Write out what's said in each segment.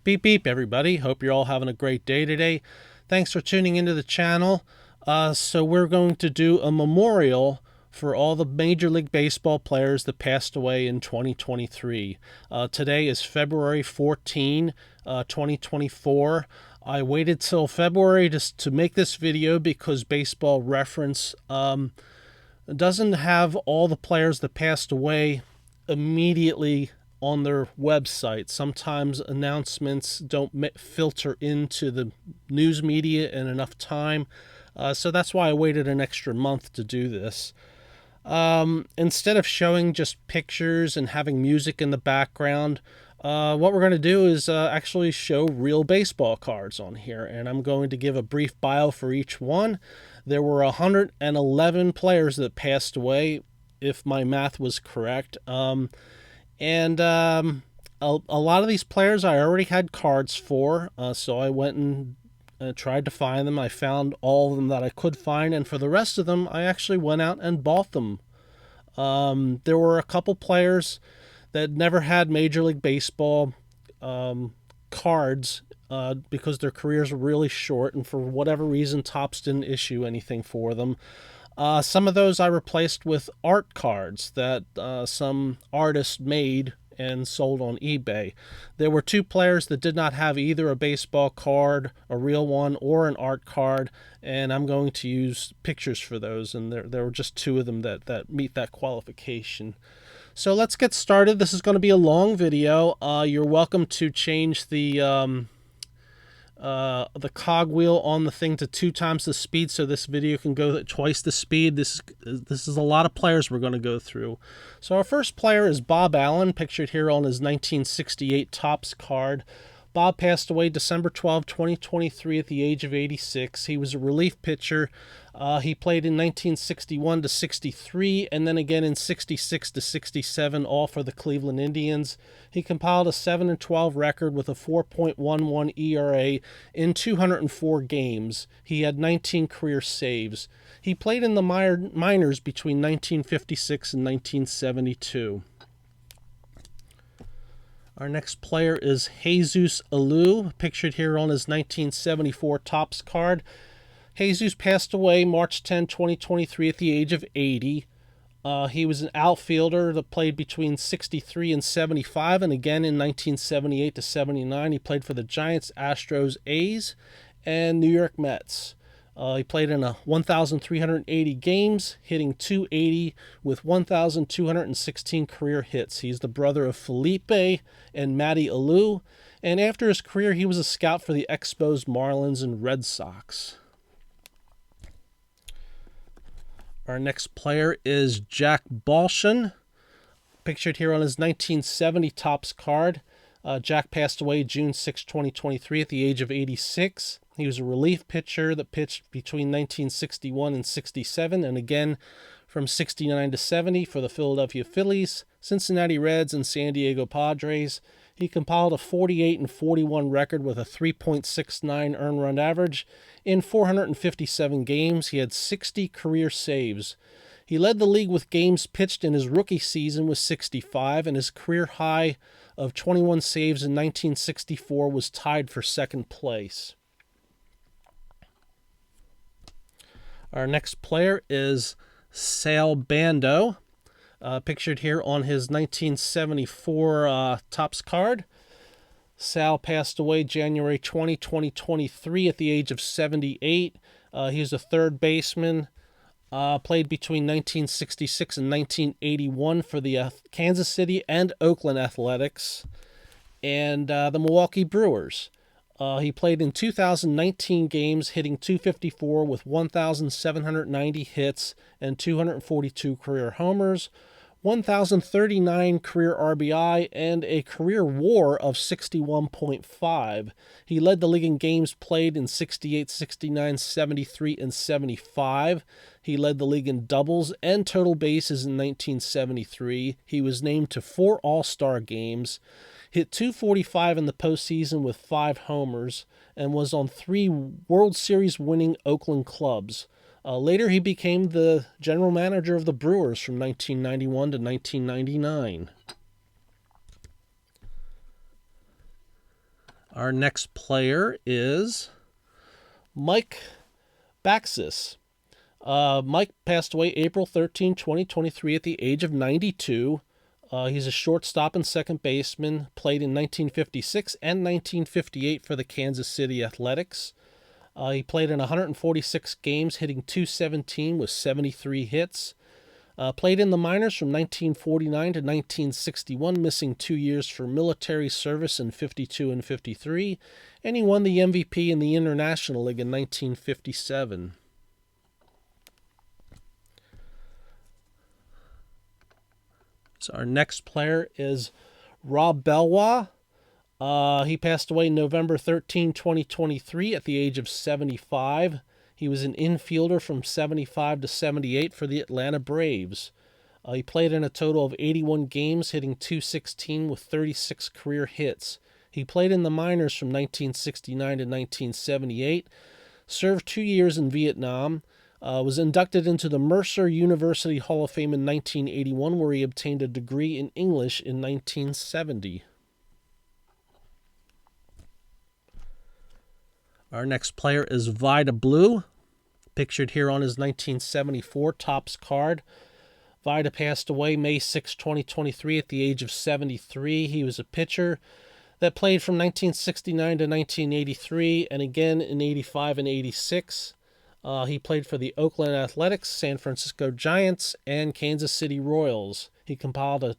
Beep beep everybody, hope you're all having a great day today. Thanks for tuning into the channel. So we're going to do a memorial for all the Major League Baseball players that passed away in 2023. Today is February 14, 2024. I waited till February to make this video because Baseball Reference doesn't have all the players that passed away immediately on their website. Sometimes announcements don't filter into the news media in enough time. So that's why I waited an extra month to do this. Instead of showing just pictures and having music in the background, what we're going to do is actually show real baseball cards on here. And I'm going to give a brief bio for each one. There were 111 players that passed away, if my math was correct. And a lot of these players I already had cards for, so I went and tried to find them. I found all of them that I could find, and for the rest of them, I actually went out and bought them. There were a couple players that never had Major League Baseball cards because their careers were really short, and for whatever reason, Topps didn't issue anything for them. Some of those I replaced with art cards that some artist made and sold on eBay. There were two players that did not have either a baseball card, a real one, or an art card, and I'm going to use pictures for those, and there were just two of them that meet that qualification. So let's get started. This is going to be a long video. You're welcome to change the cogwheel on the thing to 2 times the speed, so this video can go at twice the speed. This is a lot of players we're going to go through. So our first player is Bob Allen, pictured here on his 1968 Topps card. Bob passed away December 12, 2023 at the age of 86. He was a relief pitcher. He played in 1961 to 63 and then again in 66 to 67, all for the Cleveland Indians. He compiled a 7-12 record with a 4.11 ERA in 204 games. He had 19 career saves. He played in the minors between 1956 and 1972. Our next player is Jesus Aloo, pictured here on his 1974 Topps card. Jesus passed away March 10, 2023 at the age of 80. He was an outfielder that played between 63 and 75, and again in 1978 to 79. He played for the Giants, Astros, A's, and New York Mets. He played in 1,380 games, hitting .280 with 1,216 career hits. He's the brother of Felipe and Matty Aloo, and after his career, he was a scout for the Expos, Marlins, and Red Sox. Our next player is Jack Balon, pictured here on his 1970 Topps card. Jack passed away June 6, 2023 at the age of 86. He was a relief pitcher that pitched between 1961 and 67, and again from 69 to 70 for the Philadelphia Phillies, Cincinnati Reds, and San Diego Padres. He compiled a 48-41 record with a 3.69 earned run average. In 457 games, he had 60 career saves. He led the league with games pitched in his rookie season with 65, and his career high of 21 saves in 1964 was tied for second place. Our next player is Sal Bando, pictured here on his 1974 Topps card. Sal passed away January 20, 2023 at the age of 78. He was a third baseman, played between 1966 and 1981 for the Kansas City and Oakland Athletics and the Milwaukee Brewers. He played in 2,019 games, hitting .254 with 1,790 hits and 242 career homers, 1,039 career RBI, and a career WAR of 61.5. He led the league in games played in 68, 69, 73, and 75. He led the league in doubles and total bases in 1973. He was named to 4 All-Star games, hit .245 in the postseason with 5 homers, and was on 3 World Series winning Oakland clubs. Later, he became the general manager of the Brewers from 1991 to 1999. Our next player is Mike Baxis. Mike passed away April 13, 2023 at the age of 92. He's a shortstop and second baseman, played in 1956 and 1958 for the Kansas City Athletics. He played in 146 games, hitting .217 with 73 hits. Played in the minors from 1949 to 1961, missing 2 years for military service in 52 and 53, and he won the MVP in the International League in 1957. So our next player is Rob Belwa. He passed away November 13, 2023 at the age of 75. He was an infielder from 75 to 78 for the Atlanta Braves. He played in a total of 81 games, hitting .216 with 36 career hits. He played in the minors from 1969 to 1978, served 2 years in Vietnam, was inducted into the Mercer University Hall of Fame in 1981, where he obtained a degree in English in 1970. Our next player is Vida Blue, pictured here on his 1974 Topps card. Vida passed away May 6, 2023 at the age of 73. He was a pitcher that played from 1969 to 1983 and again in 85 and 86. He played for the Oakland Athletics, San Francisco Giants, and Kansas City Royals. He compiled a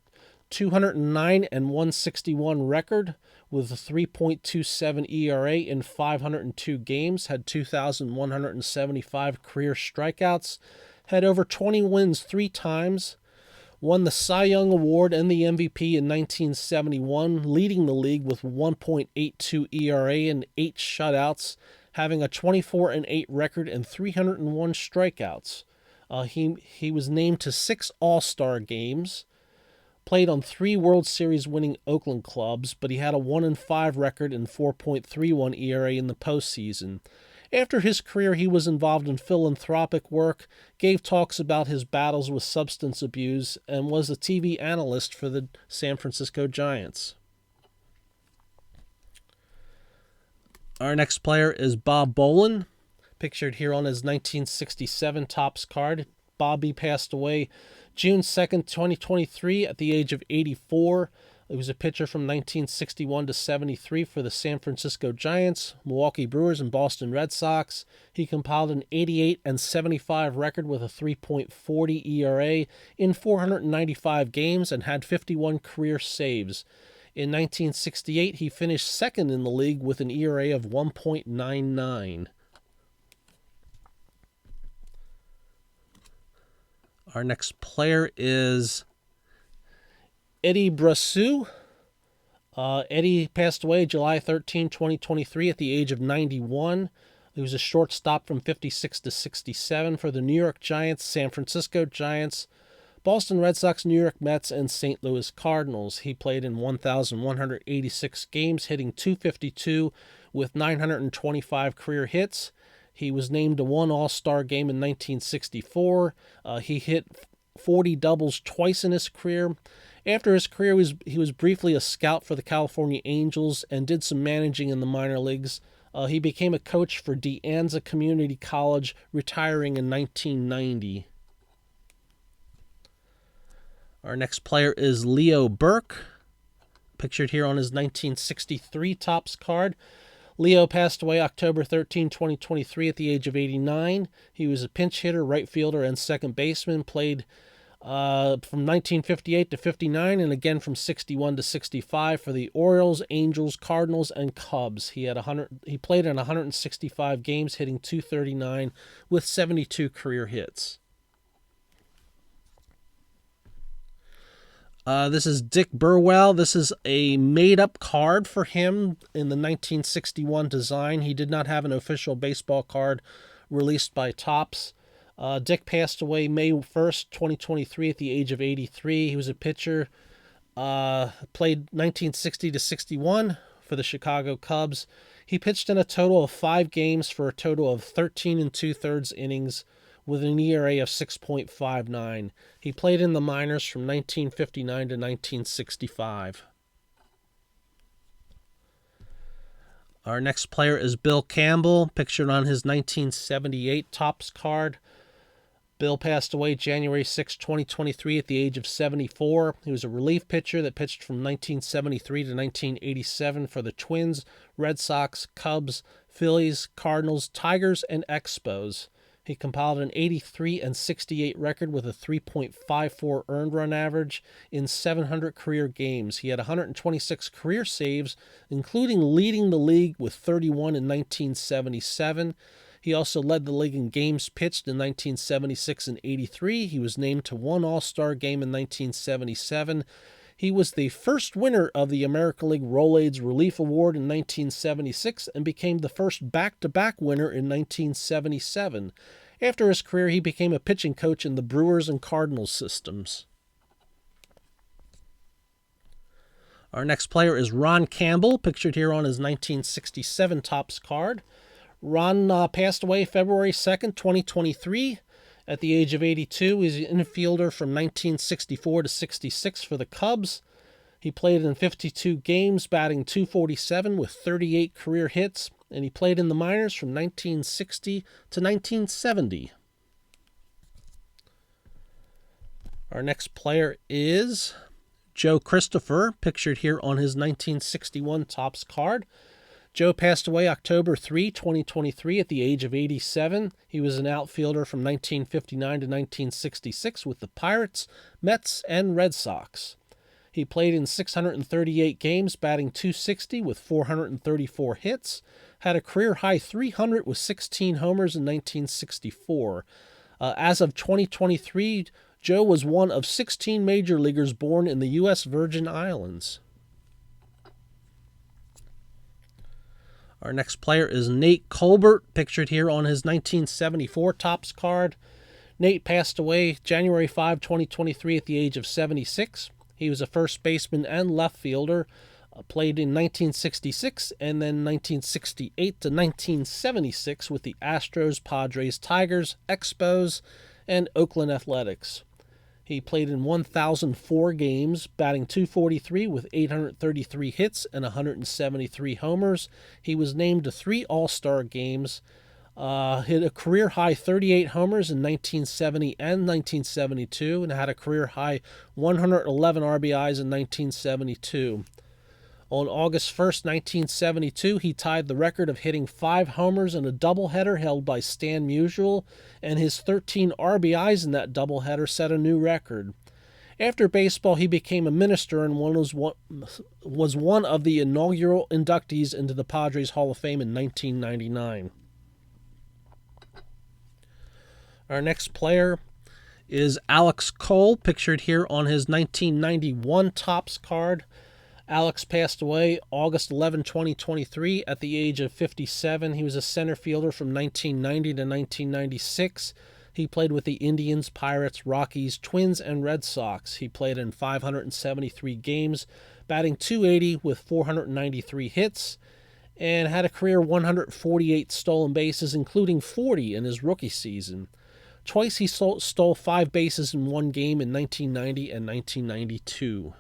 209 and 161 record with a 3.27 ERA in 502 games, had 2,175 career strikeouts, had over 20 wins 3 times, won the Cy Young Award and the MVP in 1971, leading the league with 1.82 ERA and 8 shutouts, having a 24-8 record and 301 strikeouts. He was named to 6 All-Star games, played on 3 World Series winning Oakland clubs, but he had a 1-5 record and 4.31 ERA in the postseason. After his career, he was involved in philanthropic work, gave talks about his battles with substance abuse, and was a TV analyst for the San Francisco Giants. Our next player is Bob Bolan, pictured here on his 1967 Topps card. Bobby passed away June 2nd, 2023 at the age of 84. He was a pitcher from 1961 to 73 for the San Francisco Giants, Milwaukee Brewers, and Boston Red Sox. He compiled an 88 and 75 record with a 3.40 ERA in 495 games and had 51 career saves. In 1968, he finished second in the league with an ERA of 1.99. Our next player is Eddie Brasseau. Eddie passed away July 13, 2023 at the age of 91. He was a shortstop from 56 to 67 for the New York Giants, San Francisco Giants, Boston Red Sox, New York Mets, and St. Louis Cardinals. He played in 1,186 games, hitting .252 with 925 career hits. He was named to 1 All-Star game in 1964. He hit 40 doubles twice in his career. After his career, he was briefly a scout for the California Angels and did some managing in the minor leagues. He became a coach for De Anza Community College, retiring in 1990. Our next player is Leo Burke, pictured here on his 1963 Topps card. Leo passed away October 13, 2023 at the age of 89. He was a pinch hitter, right fielder, and second baseman. Played from 1958 to 59 and again from 61 to 65 for the Orioles, Angels, Cardinals, and Cubs. He played in 165 games, hitting .239 with 72 career hits. This is Dick Burwell. This is a made-up card for him in the 1961 design. He did not have an official baseball card released by Topps. Dick passed away May 1st, 2023 at the age of 83. He was a pitcher, played 1960 to 61 for the Chicago Cubs. He pitched in a total of 5 games for a total of 13 2/3 innings with an ERA of 6.59. He played in the minors from 1959 to 1965. Our next player is Bill Campbell, pictured on his 1978 Topps card. Bill passed away January 6, 2023 at the age of 74. He was a relief pitcher that pitched from 1973 to 1987 for the Twins, Red Sox, Cubs, Phillies, Cardinals, Tigers, and Expos. He compiled an 83-68 record with a 3.54 earned run average in 700 career games. He had 126 career saves, including leading the league with 31 in 1977. He also led the league in games pitched in 1976 and 83. He was named to one All-Star game in 1977. He was the first winner of the American League Rolaids Relief Award in 1976 and became the first back-to-back winner in 1977. After his career, he became a pitching coach in the Brewers and Cardinals systems. Our next player is Ron Campbell, pictured here on his 1967 Topps card. Ron passed away February 2nd, 2023. At the age of 82, he's an infielder from 1964 to 66 for the Cubs. He played in 52 games, batting .247 with 38 career hits, and he played in the minors from 1960 to 1970. Our next player is Joe Christopher, pictured here on his 1961 Topps card. Joe passed away October 3, 2023 at the age of 87. He was an outfielder from 1959 to 1966 with the Pirates, Mets, and Red Sox. He played in 638 games, batting .260 with 434 hits, had a career-high 300 with 16 homers in 1964. As of 2023, Joe was one of 16 major leaguers born in the U.S. Virgin Islands. Our next player is Nate Colbert, pictured here on his 1974 Topps card. Nate passed away January 5, 2023 at the age of 76. He was a first baseman and left fielder, played in 1966 and then 1968 to 1976 with the Astros, Padres, Tigers, Expos, and Oakland Athletics. He played in 1,004 games, batting .243 with 833 hits and 173 homers. He was named to 3 All-Star games, hit a career-high 38 homers in 1970 and 1972, and had a career-high 111 RBIs in 1972. On August 1st, 1972, he tied the record of hitting 5 homers in a doubleheader held by Stan Musial, and his 13 RBIs in that doubleheader set a new record. After baseball, he became a minister and was one of the inaugural inductees into the Padres Hall of Fame in 1999. Our next player is Alex Cole, pictured here on his 1991 Topps card. Alex passed away August 11, 2023 at the age of 57. He was a center fielder from 1990 to 1996. He played with the Indians, Pirates, Rockies, Twins, and Red Sox. He played in 573 games, batting .280 with 493 hits, and had a career 148 stolen bases, including 40 in his rookie season. Twice he stole 5 bases in one game in 1990 and 1992.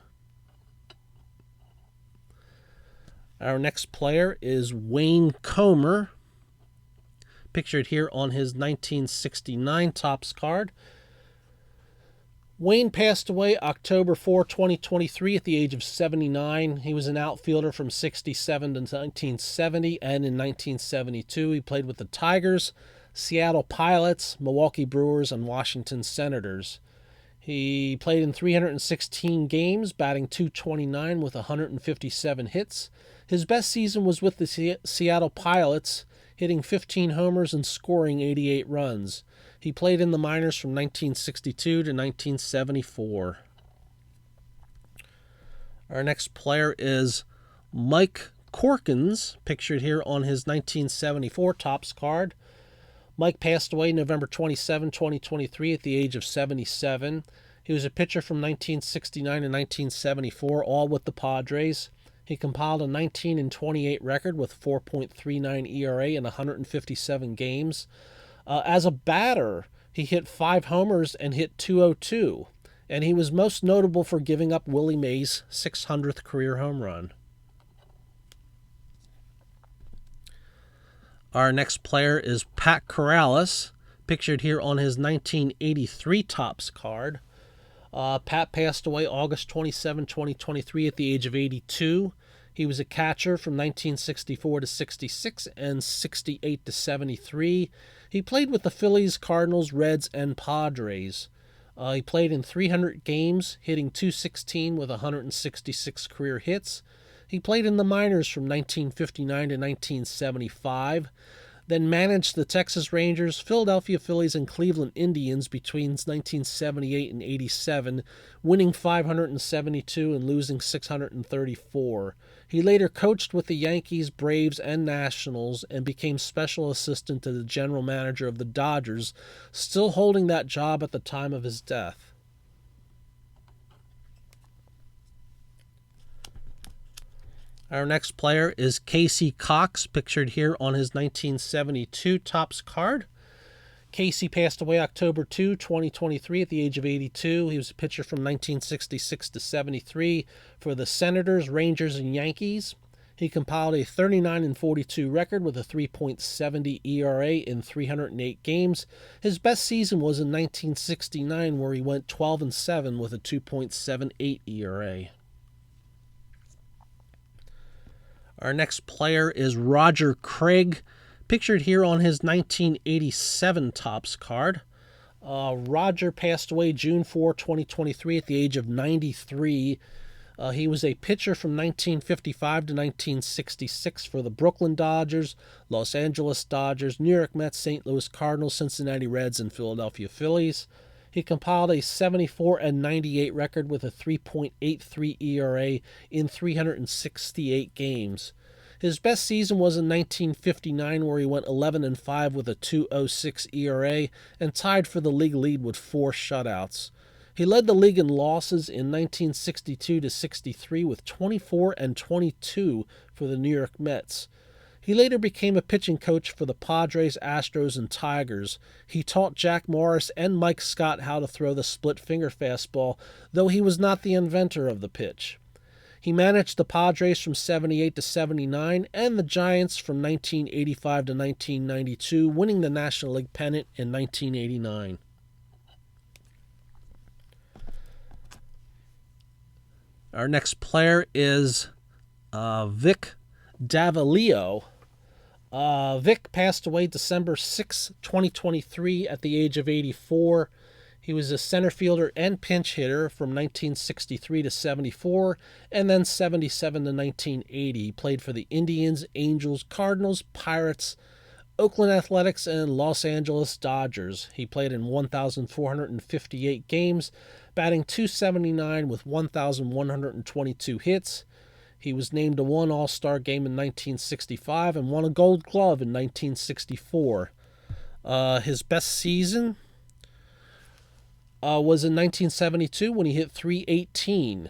Our next player is Wayne Comer, pictured here on his 1969 Topps card. Wayne passed away October 4, 2023 at the age of 79. He was an outfielder from 67 to 1970, and in 1972 he played with the Tigers, Seattle Pilots, Milwaukee Brewers, and Washington Senators. He played in 316 games, batting .229 with 157 hits. His best season was with the Seattle Pilots, hitting 15 homers and scoring 88 runs. He played in the minors from 1962 to 1974. Our next player is Mike Corkins, pictured here on his 1974 Topps card. Mike passed away November 27, 2023 at the age of 77. He was a pitcher from 1969 to 1974, all with the Padres. He compiled a 19-28 record with 4.39 ERA in 157 games. As a batter, he hit 5 homers and hit .202, and he was most notable for giving up Willie Mays' 600th career home run. Our next player is Pat Corrales, pictured here on his 1983 Topps card. Pat passed away August 27, 2023 at the age of 82. He was a catcher from 1964 to 66 and 68 to 73. He played with the Phillies, Cardinals, Reds, and Padres. He played in 300 games, hitting .216 with 166 career hits. He played in the minors from 1959 to 1975. Then managed the Texas Rangers, Philadelphia Phillies, and Cleveland Indians between 1978 and 87, winning 572 and losing 634. He later coached with the Yankees, Braves, and Nationals, and became special assistant to the general manager of the Dodgers, still holding that job at the time of his death. Our next player is Casey Cox, pictured here on his 1972 Topps card. Casey passed away October 2, 2023 at the age of 82. He was a pitcher from 1966 to 73 for the Senators, Rangers, and Yankees. He compiled a 39-42 record with a 3.70 ERA in 308 games. His best season was in 1969, where he went 12-7 with a 2.78 ERA. Our next player is Roger Craig, pictured here on his 1987 Topps card. Roger passed away June 4, 2023 at the age of 93. He was a pitcher from 1955 to 1966 for the Brooklyn Dodgers, Los Angeles Dodgers, New York Mets, St. Louis Cardinals, Cincinnati Reds, and Philadelphia Phillies. He compiled a 74-98 record with a 3.83 ERA in 368 games. His best season was in 1959, where he went 11-5 with a 2.06 ERA and tied for the league lead with 4 shutouts. He led the league in losses in 1962 to 63 with 24-22 for the New York Mets. He later became a pitching coach for the Padres, Astros, and Tigers. He taught Jack Morris and Mike Scott how to throw the split-finger fastball, though he was not the inventor of the pitch. He managed the Padres from 78 to 79 and the Giants from 1985 to 1992, winning the National League pennant in 1989. Our next player is Vic Davalo. Vic passed away December 6, 2023 at the age of 84. He was a center fielder and pinch hitter from 1963 to 74 and then 77 to 1980. He played for the Indians, Angels, Cardinals, Pirates, Oakland Athletics, and Los Angeles Dodgers. He played in 1,458 games, batting .279 with 1,122 hits. He was named to one All-Star game in 1965 and won a Gold Glove in 1964. His best season was in 1972 when he hit .318.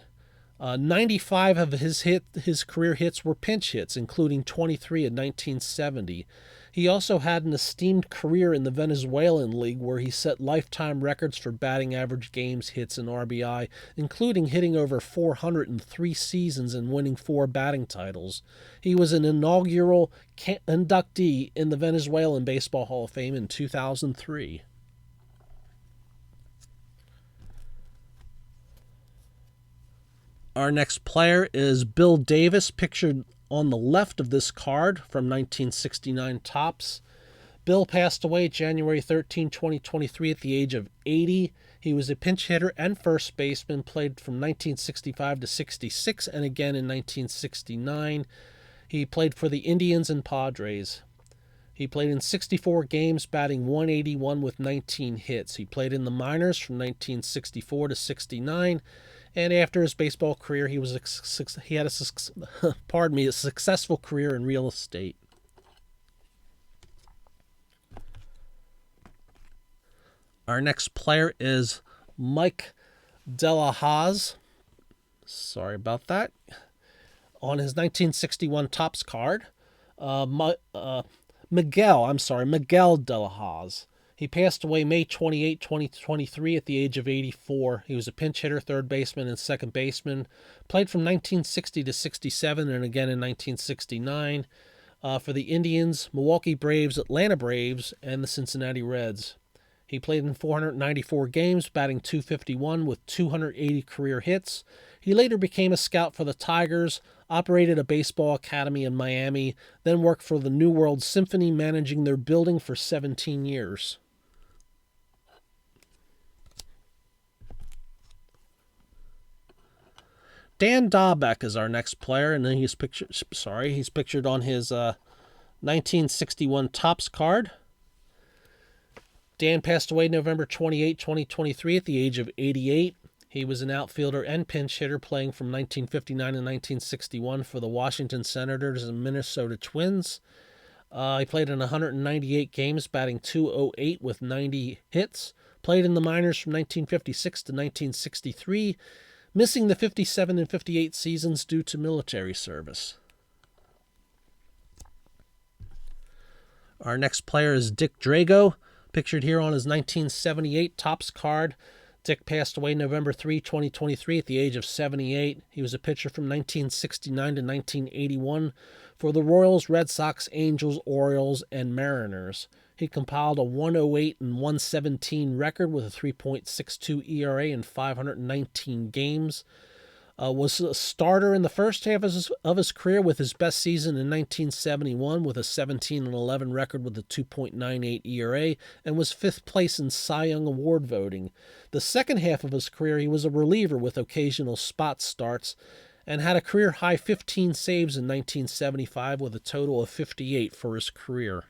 95 of his career hits were pinch hits, including 23 in 1970. He also had an esteemed career in the Venezuelan League, where he set lifetime records for batting average, games, hits, and RBI, including hitting over 400 in 3 seasons and winning 4 batting titles. He was an inaugural inductee in the Venezuelan Baseball Hall of Fame in 2003. Our next player is Bill Davis, pictured on the left of this card from 1969 Topps. Bill passed away January 13, 2023 at the age of 80. He was a pinch hitter and first baseman, played from 1965 to 66 and again in 1969. He played for the Indians and Padres. He played in 64 games, batting .181 with 19 hits. He played in the minors from 1964 to 69. And after his baseball career, he had a successful career in real estate. Our next player is Mike Delahaz. Sorry about that. On his 1961 Topps card, Miguel Delahaz. He passed away May 28, 2023 at the age of 84. He was a pinch hitter, third baseman, and second baseman. Played from 1960 to 67 and again in 1969. for the Indians, Milwaukee Braves, Atlanta Braves, and the Cincinnati Reds. He played in 494 games, batting .251 with 280 career hits. He later became a scout for the Tigers, operated a baseball academy in Miami, then worked for the New World Symphony, managing their building for 17 years. Dan Dobeck is our next player, and then he's pictured on his 1961 Topps card. Dan passed away November 28, 2023 at the age of 88. He was an outfielder and pinch hitter, playing from 1959 to 1961 for the Washington Senators and Minnesota Twins. He played in 198 games, batting .208 with 90 hits. Played in the minors from 1956 to 1963, missing the 57 and 58 seasons due to military service. Our next player is Dick Drago, pictured here on his 1978 Topps card. Dick passed away November 3, 2023 at the age of 78. He was a pitcher from 1969 to 1981 for the Royals, Red Sox, Angels, Orioles, and Mariners. He compiled a 108 and 117 record with a 3.62 ERA in 519 games. Was a starter in the first half of his career, with his best season in 1971 with a 17 and 11 record with a 2.98 ERA, and was fifth place in Cy Young Award voting. The second half of his career, he was a reliever with occasional spot starts, and had a career-high 15 saves in 1975 with a total of 58 for his career.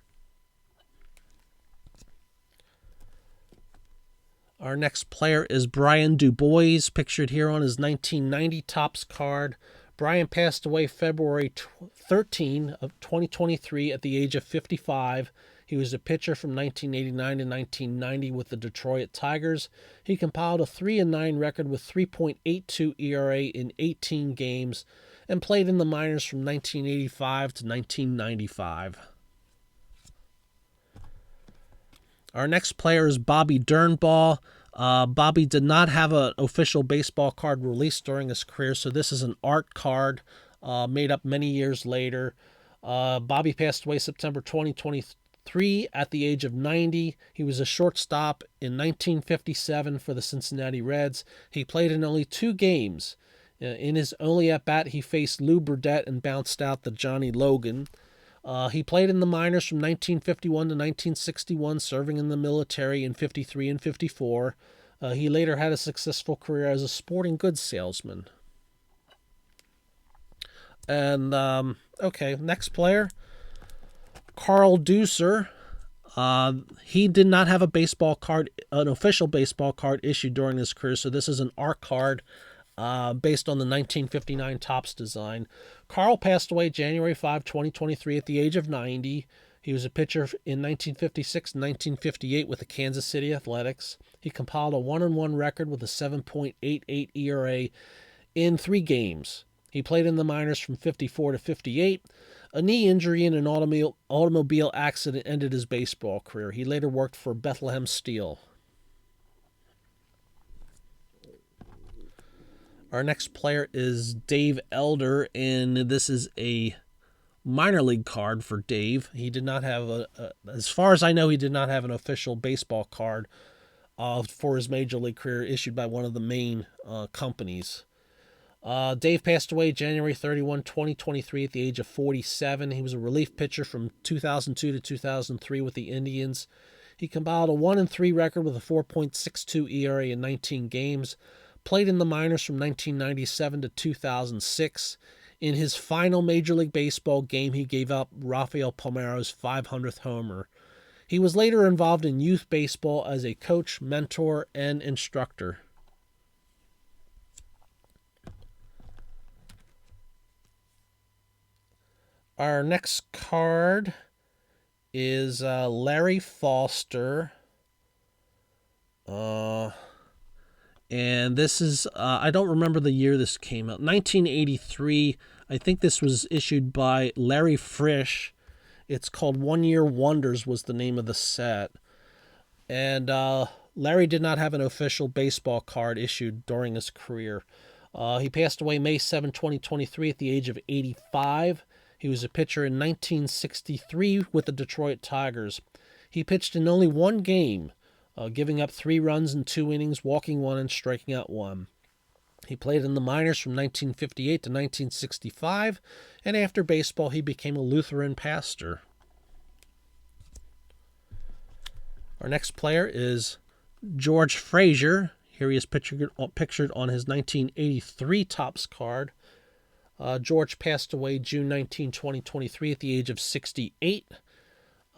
Our next player is Brian Dubois, pictured here on his 1990 Topps card. Brian passed away February 13 of 2023 at the age of 55. He was a pitcher from 1989 to 1990 with the Detroit Tigers. He compiled a 3-9 record with 3.82 ERA in 18 games and played in the minors from 1985 to 1995. Our next player is Bobby Dernball. Bobby did not have an official baseball card released during his career, so this is an art card made up many years later. Bobby passed away September 2023 at the age of 90. He was a shortstop in 1957 for the Cincinnati Reds. He played in only 2 games. In his only at-bat, he faced Lou Burdett and bounced out the Johnny Logan. He played in the minors from 1951 to 1961, serving in the military in 53 and 54. He later had a successful career as a sporting goods salesman. And, next player, Carl Deucer. He did not have an official baseball card issued during his career, so this is an art card based on the 1959 Topps design. Carl passed away January 5, 2023 at the age of 90. He was a pitcher in 1956 and 1958 with the Kansas City Athletics. He compiled a 1-1 record with a 7.88 ERA in 3 games. He played in the minors from 54 to 58. A knee injury in an automobile accident ended his baseball career. He later worked for Bethlehem Steel. Our next player is Dave Elder, and this is a minor league card for Dave. He did not have as far as I know, he did not have an official baseball card for his major league career issued by one of the main companies. Dave passed away January 31, 2023 at the age of 47. He was a relief pitcher from 2002 to 2003 with the Indians. He compiled a 1-3 record with a 4.62 ERA in 19 games. Played in the minors from 1997 to 2006. In his final Major League Baseball game, he gave up Rafael Palmeiro's 500th homer. He was later involved in youth baseball as a coach, mentor, and instructor. Our next card is Larry Foster. And this is, I don't remember the year this came out, 1983. I think this was issued by Larry Frish. It's called 1 Year Wonders was the name of the set. And Larry did not have an official baseball card issued during his career. He passed away May 7, 2023 at the age of 85. He was a pitcher in 1963 with the Detroit Tigers. He pitched in only one game, giving up 3 runs in 2 innings, walking 1 and striking out 1. He played in the minors from 1958 to 1965, and after baseball he became a Lutheran pastor. Our next player is George Frasier. Here he is pictured on his 1983 Topps card. George passed away June 19, 2023 at the age of 68.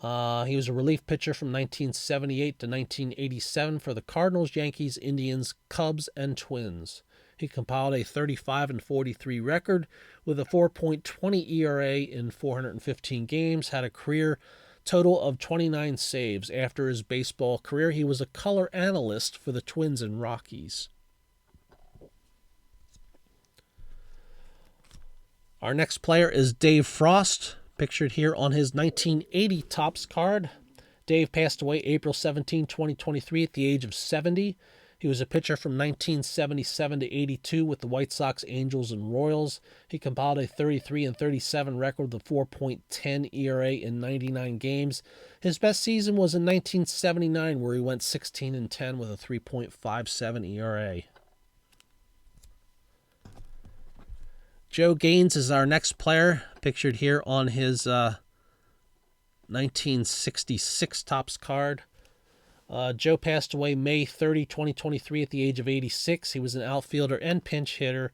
He was a relief pitcher from 1978 to 1987 for the Cardinals, Yankees, Indians, Cubs, and Twins. He compiled a 35-43 record with a 4.20 ERA in 415 games, had a career total of 29 saves. After his baseball career, he was a color analyst for the Twins and Rockies. Our next player is Dave Frost, pictured here on his 1980 Topps card. Dave passed away April 17, 2023 at the age of 70. He was a pitcher from 1977 to 82 with the White Sox, Angels, and Royals. He compiled a 33-37 record with a 4.10 ERA in 99 games. His best season was in 1979, where he went 16-10 with a 3.57 ERA. Joe Gaines is our next player, pictured here on his 1966 Topps card. Joe passed away May 30, 2023 at the age of 86. He was an outfielder and pinch hitter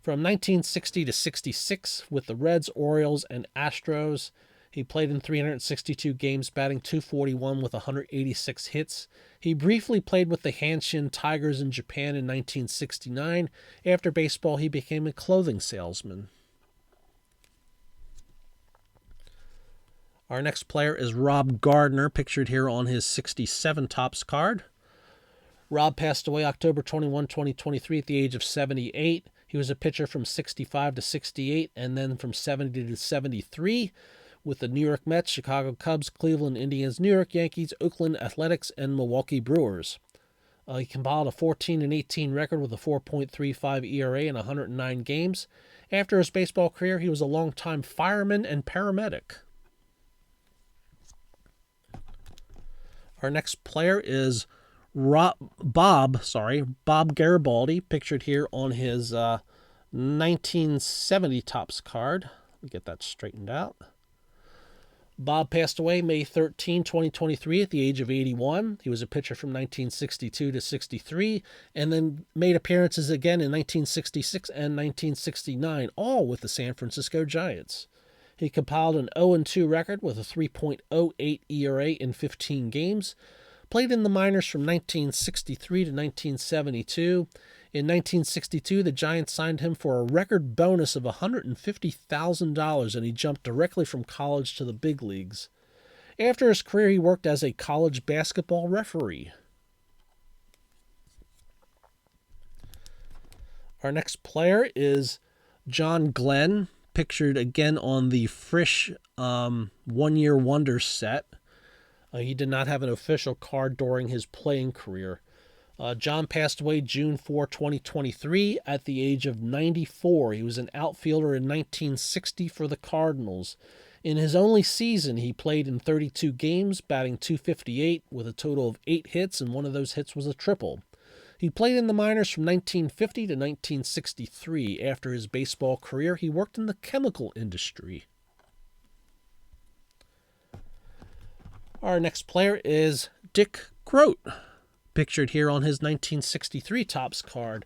from 1960 to 66 with the Reds, Orioles, and Astros. He played in 362 games, batting .241 with 186 hits. He briefly played with the Hanshin Tigers in Japan in 1969. After baseball, he became a clothing salesman. Our next player is Rob Gardner, pictured here on his 67 Topps card. Rob passed away October 21, 2023 at the age of 78. He was a pitcher from 65 to 68 and then from 70 to 73 with the New York Mets, Chicago Cubs, Cleveland Indians, New York Yankees, Oakland Athletics, and Milwaukee Brewers. He compiled a 14-18 record with a 4.35 ERA in 109 games. After his baseball career, he was a longtime fireman and paramedic. Our next player is Bob Garabaldi, pictured here on his 1970 Topps card. Let me get that straightened out. Bob passed away May 13, 2023 at the age of 81. He was a pitcher from 1962 to 63 and then made appearances again in 1966 and 1969, all with the San Francisco Giants. He compiled an 0-2 record with a 3.08 ERA in 15 games, played in the minors from 1963 to 1972. In 1962, the Giants signed him for a record bonus of $150,000, and he jumped directly from college to the big leagues. After his career, he worked as a college basketball referee. Our next player is John Glenn, pictured again on the Frish One-Year Wonder set. He did not have an official card during his playing career. John passed away June 4, 2023 at the age of 94. He was an outfielder in 1960 for the Cardinals. In his only season, he played in 32 games, batting .258 with a total of 8 hits, and one of those hits was a triple. He played in the minors from 1950 to 1963. After his baseball career, he worked in the chemical industry. Our next player is Dick Groat, pictured here on his 1963 Topps card.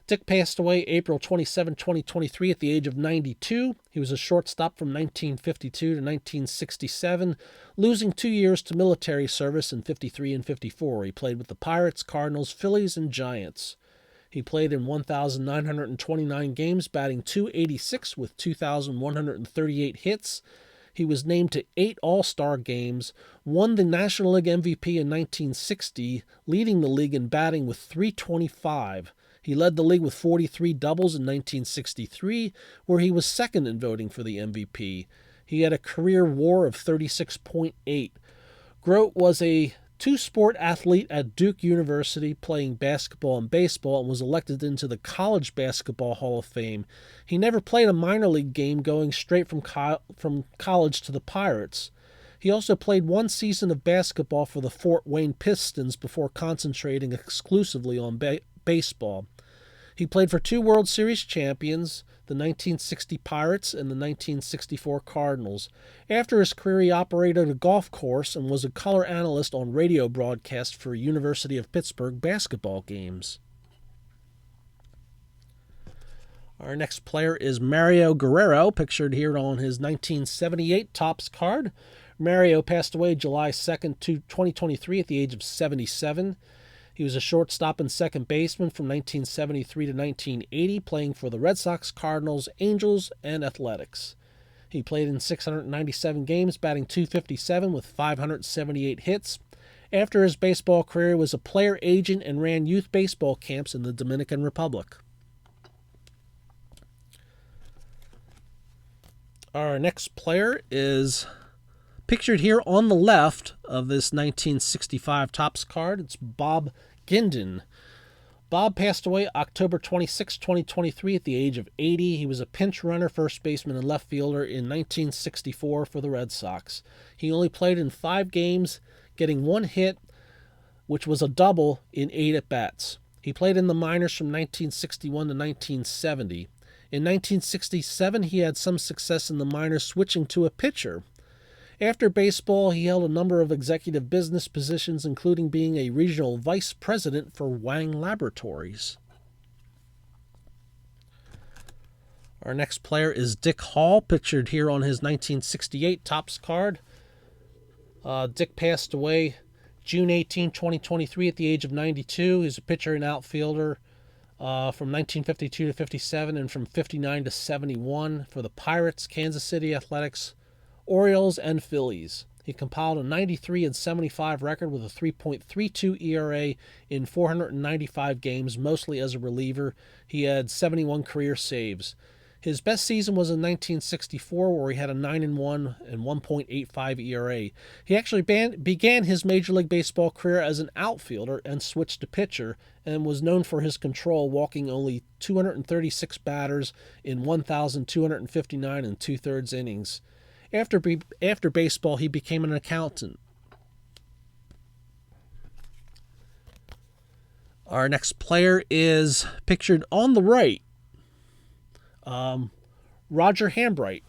Dick passed away April 27, 2023 at the age of 92. He was a shortstop from 1952 to 1967, losing 2 years to military service in 53 and 54. He played with the Pirates, Cardinals, Phillies, and Giants. He played in 1,929 games, batting .286 with 2,138 hits. He was named to 8 All-Star games, won the National League MVP in 1960, leading the league in batting with .325. He led the league with 43 doubles in 1963, where he was second in voting for the MVP. He had a career WAR of 36.8. Groat was a two-sport athlete at Duke University, playing basketball and baseball, and was elected into the College Basketball Hall of Fame. He never played a minor league game, going straight from college to the Pirates. He also played one season of basketball for the Fort Wayne Pistons before concentrating exclusively on baseball. He played for two World Series champions, the 1960 Pirates and the 1964 Cardinals. After his career, he operated a golf course and was a color analyst on radio broadcasts for University of Pittsburgh basketball games. Our next player is Mario Guerrero, pictured here on his 1978 Topps card. Mario passed away July 2nd, 2023 at the age of 77. He was a shortstop and second baseman from 1973 to 1980, playing for the Red Sox, Cardinals, Angels, and Athletics. He played in 697 games, batting .257 with 578 hits. After his baseball career, he was a player agent and ran youth baseball camps in the Dominican Republic. Our next player is pictured here on the left of this 1965 Topps card. It's Bob Gindin. Bob passed away October 26, 2023 at the age of 80. He was a pinch runner, first baseman, and left fielder in 1964 for the Red Sox. He only played in 5 games, getting 1 hit, which was a double in 8 at-bats. He played in the minors from 1961 to 1970. In 1967, he had some success in the minors, switching to a pitcher. After baseball, he held a number of executive business positions, including being a regional vice president for Wang Laboratories. Our next player is Dick Hall, pictured here on his 1968 Topps card. Dick passed away June 18, 2023 at the age of 92. He's a pitcher and outfielder from 1952 to 57 and from 59 to 71 for the Pirates, Kansas City Athletics, Orioles, and Phillies. He compiled a 93-75 record with a 3.32 ERA in 495 games, mostly as a reliever. He had 71 career saves. His best season was in 1964, where he had a 9-1 and 1.85 ERA. He actually began his Major League Baseball career as an outfielder and switched to pitcher, and was known for his control, walking only 236 batters in 1,259 and 2/3 innings. After baseball, he became an accountant. Our next player is pictured on the right, Roger Hambright.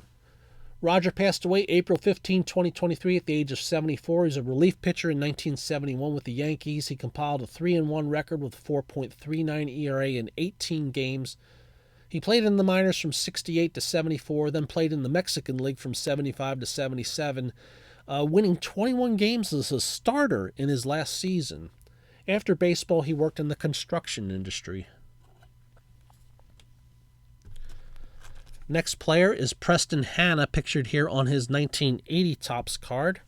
Roger passed away April 15, 2023 at the age of 74. He's a relief pitcher in 1971 with the Yankees. He compiled a 3-1 record with 4.39 ERA in 18 games. He played in the minors from 68 to 74, then played in the Mexican League from 75 to 77, winning 21 games as a starter in his last season. After baseball, he worked in the construction industry. Next player is Preston Hannah, pictured here on his 1980 Topps card.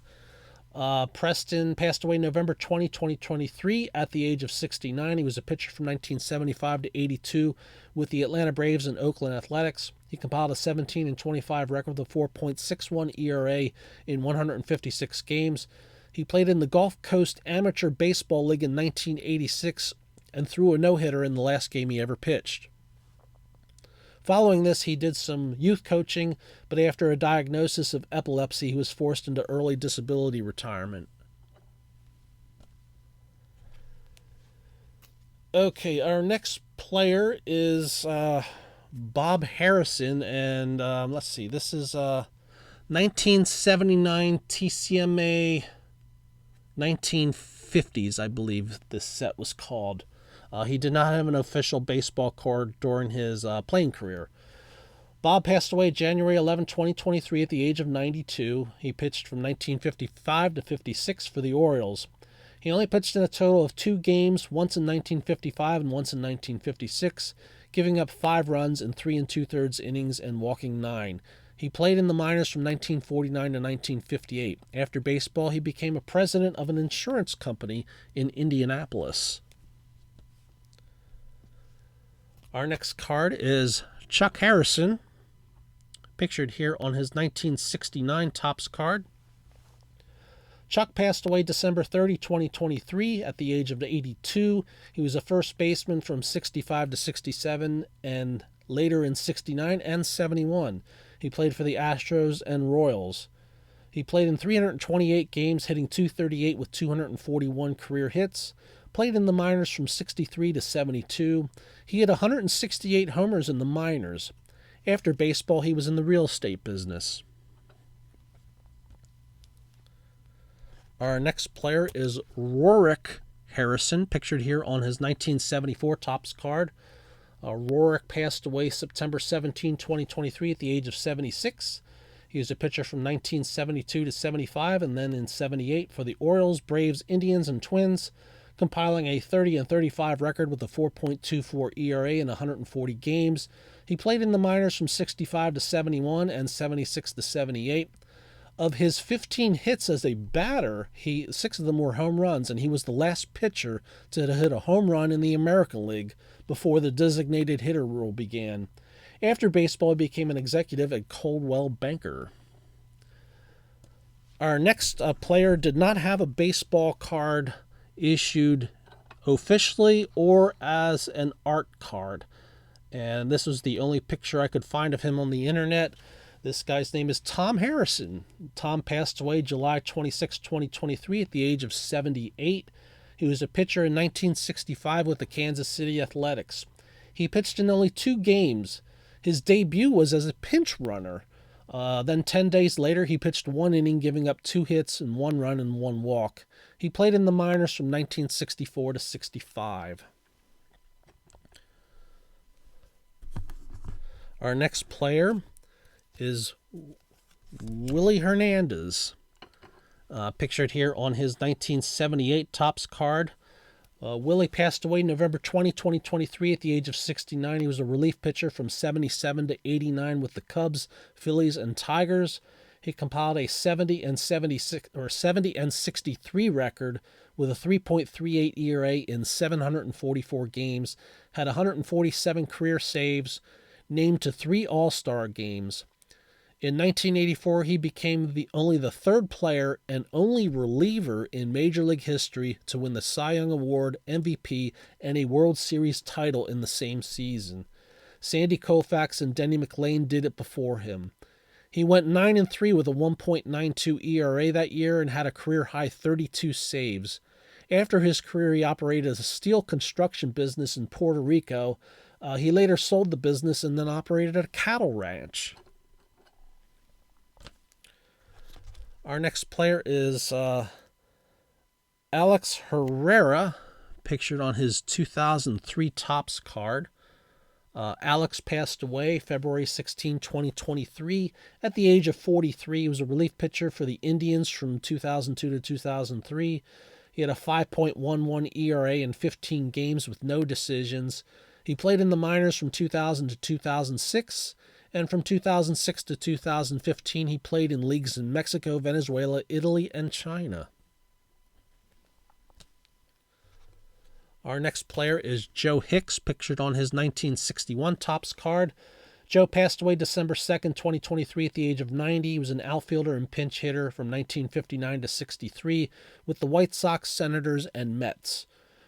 Preston passed away November 20, 2023 at the age of 69. He was a pitcher from 1975 to 82 with the Atlanta Braves and Oakland Athletics. He compiled a 17-25 record with a 4.61 ERA in 156 games. He played in the Gulf Coast Amateur Baseball League in 1986 and threw a no-hitter in the last game he ever pitched. Following this, he did some youth coaching, but after a diagnosis of epilepsy, he was forced into early disability retirement. Okay, our next player is Bob Harrison, and let's see, this is 1979 TCMA 1950s, I believe this set was called. He did not have an official baseball card during his playing career. Bob passed away January 11, 2023 at the age of 92. He pitched from 1955 to 56 for the Orioles. He only pitched in a total of 2 games, once in 1955 and once in 1956, giving up 5 runs in 3 2/3 innings and walking 9. He played in the minors from 1949 to 1958. After baseball, he became a president of an insurance company in Indianapolis. Our next card is Chuck Harrison, pictured here on his 1969 Topps card. Chuck passed away December 30, 2023 at the age of 82. He was a first baseman from 65 to 67 and later in 69 and 71. He played for the Astros and Royals. He played in 328 games, hitting .238 with 241 career hits. Played in the minors from 63 to 72. He had 168 homers in the minors. After baseball, he was in the real estate business. Our next player is Ric Harrison, pictured here on his 1974 Topps card. Ric passed away September 17, 2023 at the age of 76. He was a pitcher from 1972 to 75 and then in 78 for the Orioles, Braves, Indians, and Twins, compiling a 30-35 record with a 4.24 ERA in 140 games. He played in the minors from 65 to 71 and 76 to 78. Of his 15 hits as a batter, 6 of them were home runs, and he was the last pitcher to hit a home run in the American League before the designated hitter rule began. After baseball, he became an executive at Coldwell Banker. Our next player did not have a baseball card issued officially or as an art card, and this was the only picture I could find of him on the internet. This guy's name is Tom Harrison. Tom passed away July 26, 2023 at the age of 78. He was a pitcher in 1965 with the Kansas City Athletics. He pitched in only 2 games. His debut was as a pinch runner. Then 10 days later, he pitched 1 inning, giving up 2 hits and 1 run and 1 walk. He played in the minors from 1964 to 65. Our next player is Willie Hernandez, pictured here on his 1978 Topps card. Willie passed away November 20, 2023 at the age of 69. He was a relief pitcher from 77 to 89 with the Cubs, Phillies, and Tigers. He compiled a 70 and 63 record with a 3.38 ERA in 744 games, had 147 career saves, named to 3 All-Star games. In 1984, he became only the 3rd player and only reliever in Major League history to win the Cy Young Award, MVP, and a World Series title in the same season. Sandy Koufax and Denny McLain did it before him. He went 9-3 with a 1.92 ERA that year and had a career-high 32 saves. After his career, he operated a steel construction business in Puerto Rico. He later sold the business and then operated a cattle ranch. Our next player is Alex Herrera, pictured on his 2003 Topps card. Alex passed away February 16, 2023 at the age of 43. He was a relief pitcher for the Indians from 2002 to 2003. He had a 5.11 ERA in 15 games with no decisions. He played in the minors from 2000 to 2006. And from 2006 to 2015, he played in leagues in Mexico, Venezuela, Italy, and China. Our next player is Joe Hicks, pictured on his 1961 Topps card. Joe passed away December 2nd, 2023 at the age of 90. He was an outfielder and pinch hitter from 1959 to 63 with the White Sox, Senators, and Mets.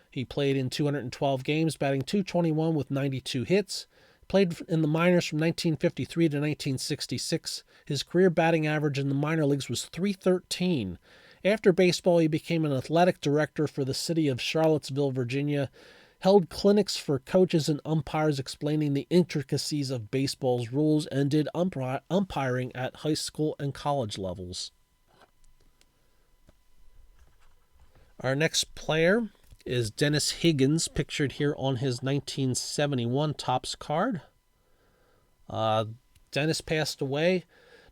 He played in 212 games, batting .221 with 92 hits. Played in the minors from 1953 to 1966. His career batting average in the minor leagues was .313. After baseball, he became an athletic director for the city of Charlottesville, Virginia, held clinics for coaches and umpires explaining the intricacies of baseball's rules, and did umpiring at high school and college levels. Our next player is Dennis Higgins, pictured here on his 1971 Topps card. Dennis passed away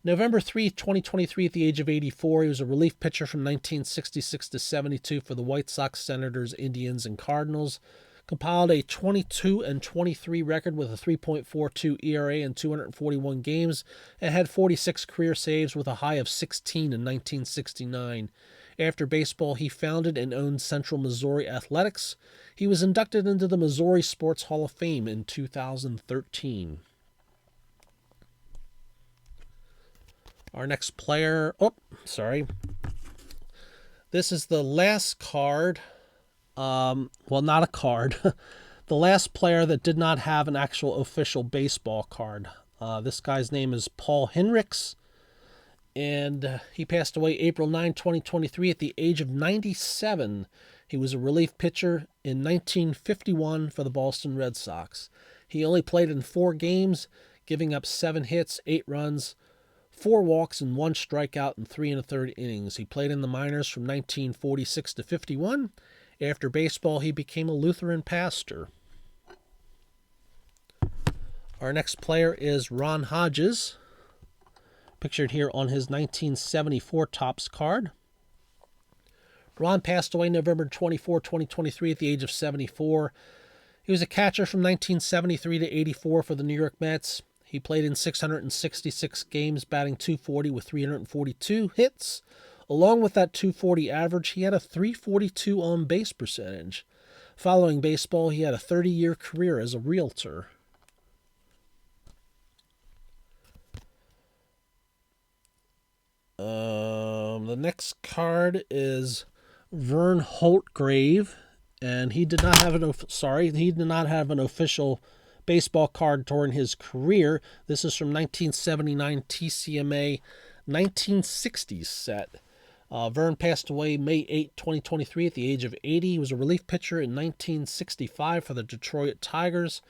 November 3, 2023 at the age of 84. He was a relief pitcher from 1966 to 72 for the White Sox, Senators, Indians, and Cardinals. Compiled a 22-23 record with a 3.42 ERA in 241 games and had 46 career saves with a high of 16 in 1969. After baseball, he founded and owned Central Missouri Athletics. He was inducted into the Missouri Sports Hall of Fame in 2013. Our next player, This is the last card, well, not a card, the last player that did not have an actual official baseball card. This guy's name is Paul Henricks, and he passed away April 9, 2023 at the age of 97. He was a relief pitcher in 1951 for the Boston Red Sox. He only played in 4 games, giving up 7 hits, 8 runs, 4 walks, and 1 strikeout in 3 1/3 innings. He played in the minors from 1946 to 51. After baseball, he became a Lutheran pastor. Our next player is Ron Hodges, pictured here on his 1974 Topps card. Ron passed away November 24, 2023 at the age of 74. He was a catcher from 1973 to 84 for the New York Mets. He played in 666 games, batting .240 with 342 hits. Along with that .240 average, he had a .342 on-base percentage. Following baseball, he had a 30-year career as a realtor. The next card is Vern Holt grave, and he did not have an official baseball card during his career. This is from 1979 TCMA 1960s set. Vern passed away May 8, 2023 at the age of 80. He was a relief pitcher in 1965 for the Detroit Tigers.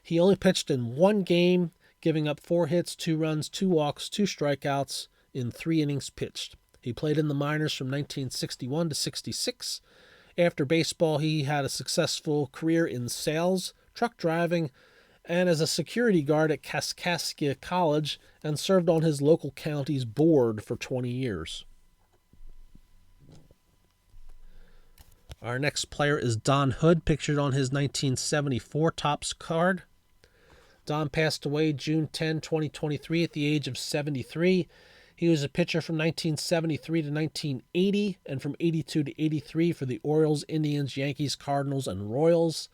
He only pitched in 1 game, giving up 4 hits, 2 runs, 2 walks, 2 strikeouts in 3 innings pitched. He played in the minors from 1961 to 66. After baseball, he had a successful career in sales, truck driving, and as a security guard at Kaskaskia College, and served on his local county's board for 20 years. Our next player is Don Hood, pictured on his 1974 Topps card. Don passed away June 10, 2023 at the age of 73. He was a pitcher from 1973 to 1980 and from 82 to 83 for the Orioles, Indians, Yankees, Cardinals, and Royals.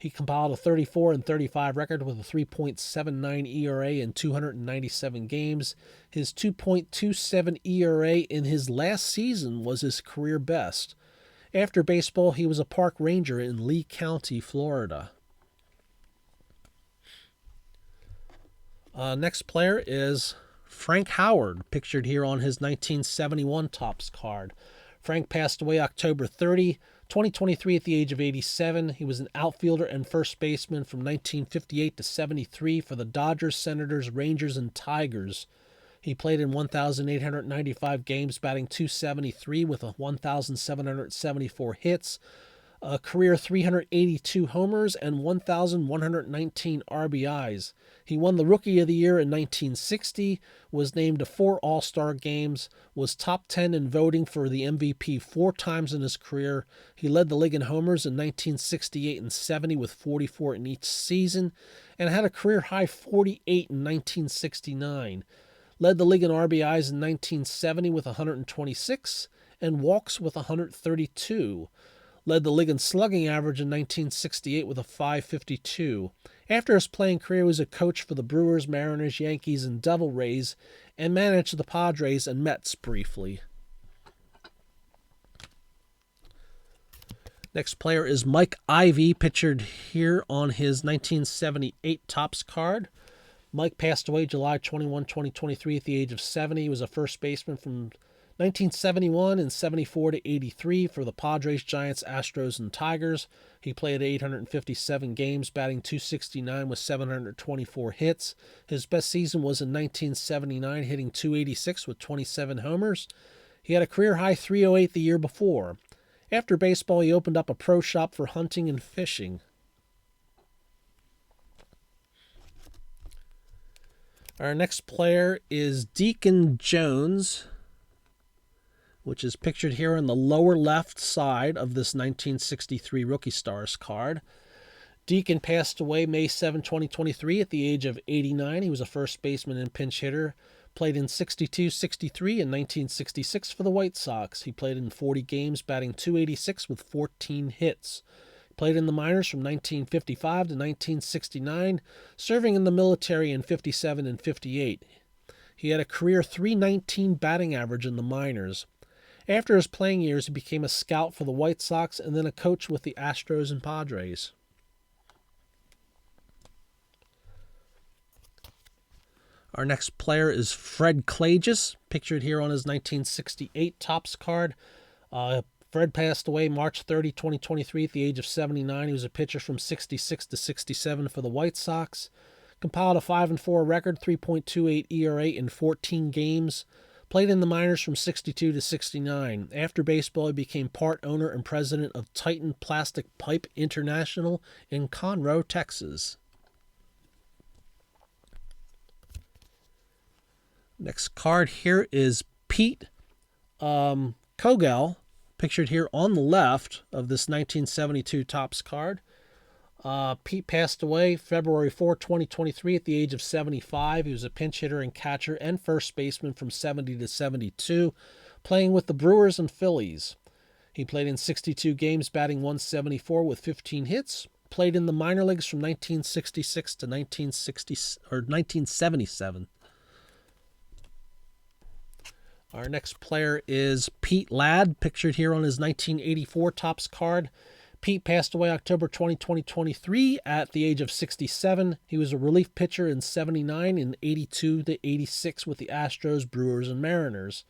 He compiled a 34-35 record with a 3.79 ERA in 297 games. His 2.27 ERA in his last season was his career best. After baseball, he was a park ranger in Lee County, Florida. Next player is Frank Howard, pictured here on his 1971 Topps card. Frank passed away October 30, 2023 at the age of 87. He was an outfielder and first baseman from 1958 to 73 for the Dodgers, Senators, Rangers, and Tigers. He played in 1,895 games, batting .273 with 1,774 hits, a career 382 homers, and 1,119 RBIs. He won the Rookie of the Year in 1960, was named to 4 All-Star games, was top 10 in voting for the MVP 4 times in his career. He led the league in homers in 1968 and 70 with 44 in each season, and had a career-high 48 in 1969. Led the league in RBIs in 1970 with 126, and walks with 132. Led the league in slugging average in 1968 with a .552. After his playing career, he was a coach for the Brewers, Mariners, Yankees, and Devil Rays, and managed the Padres and Mets briefly. Next player is Mike Ivy, pictured here on his 1978 Topps card. Mike passed away July 21, 2023 at the age of 70. He was a first baseman from 1971 and 74 to 83 for the Padres, Giants, Astros, and Tigers. He played 857 games, batting .269 with 724 hits. His best season was in 1979, hitting .286 with 27 homers. He had a career-high .308 the year before. After baseball, he opened up a pro shop for hunting and fishing. Our next player is Deacon Jones, which is pictured here on the lower left side of this 1963 Rookie Stars card. Deacon passed away May 7, 2023 at the age of 89. He was a first baseman and pinch hitter. Played in 62, 63, and 1966 for the White Sox. He played in 40 games, batting .286 with 14 hits. Played in the minors from 1955 to 1969, serving in the military in 57 and 58. He had a career .319 batting average in the minors. After his playing years, he became a scout for the White Sox and then a coach with the Astros and Padres. Our next player is Fred Klages, pictured here on his 1968 Topps card. Fred passed away March 30, 2023 at the age of 79. He was a pitcher from 66 to 67 for the White Sox. Compiled a 5-4 record, 3.28 ERA in 14 games. Played in the minors from 62 to 69. After baseball, he became part owner and president of Titan Plastic Pipe International in Conroe, Texas. Next card here is Pete Kogel, pictured here on the left of this 1972 Topps card. Pete passed away February 4, 2023 at the age of 75. He was a pinch hitter and catcher and first baseman from 70 to 72, playing with the Brewers and Phillies. He played in 62 games, batting .174 with 15 hits. Played in the minor leagues from 1966 to 1977. Our next player is Pete Ladd, pictured here on his 1984 Topps card. Pete passed away October 20, 2023 at the age of 67. He was a relief pitcher in 79 and 82 to 86 with the Astros, Brewers, and Mariners.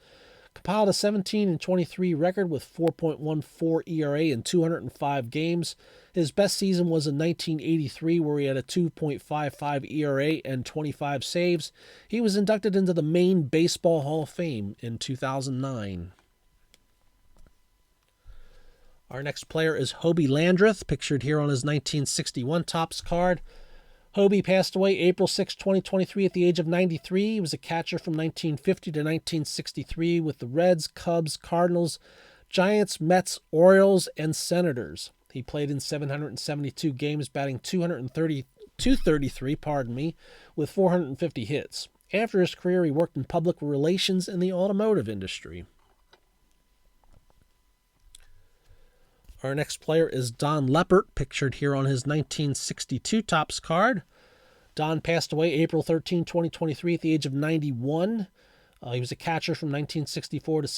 Compiled a 17-23 record with 4.14 ERA in 205 games. His best season was in 1983, where he had a 2.55 ERA and 25 saves. He was inducted into the Maine Baseball Hall of Fame in 2009. Our next player is Hobie Landrith, pictured here on his 1961 Topps card. Hobie passed away April 6, 2023 at the age of 93. He was a catcher from 1950 to 1963 with the Reds, Cubs, Cardinals, Giants, Mets, Orioles, and Senators. He played in 772 games, batting .233, with 450 hits. After his career, he worked in public relations in the automotive industry. Our next player is Don Leppert, pictured here on his 1962 Topps card. Don passed away April 13, 2023 at the age of 91. He was a catcher from 1961 to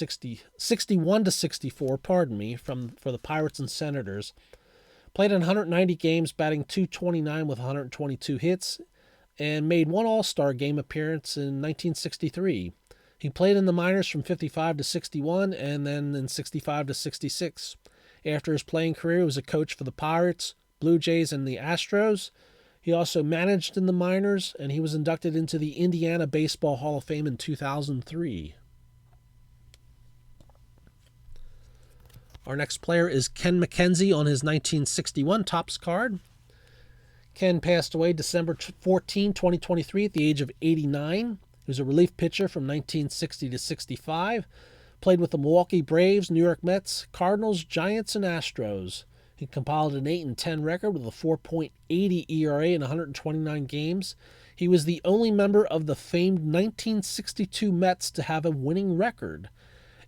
64, for the Pirates and Senators. Played in 190 games, batting .229 with 122 hits, and made one All-Star game appearance in 1963. He played in the minors from 55 to 61 and then in 65 to 66. After his playing career, he was a coach for the Pirates, Blue Jays, and the Astros. He also managed in the minors, and he was inducted into the Indiana Baseball Hall of Fame in 2003. Our next player is Ken McKenzie on his 1961 Topps card. Ken passed away December 14, 2023 at the age of 89. He was a relief pitcher from 1960 to 65. Played with the Milwaukee Braves, New York Mets, Cardinals, Giants, and Astros. He compiled an 8-10 record with a 4.80 ERA in 129 games. He was the only member of the famed 1962 Mets to have a winning record.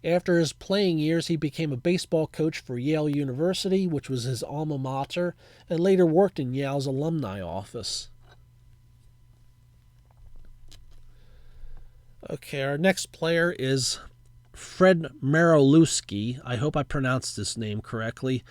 After his playing years, he became a baseball coach for Yale University, which was his alma mater, and later worked in Yale's alumni office. Okay, our next player is Fred Marolewski. I hope I pronounced this name correctly.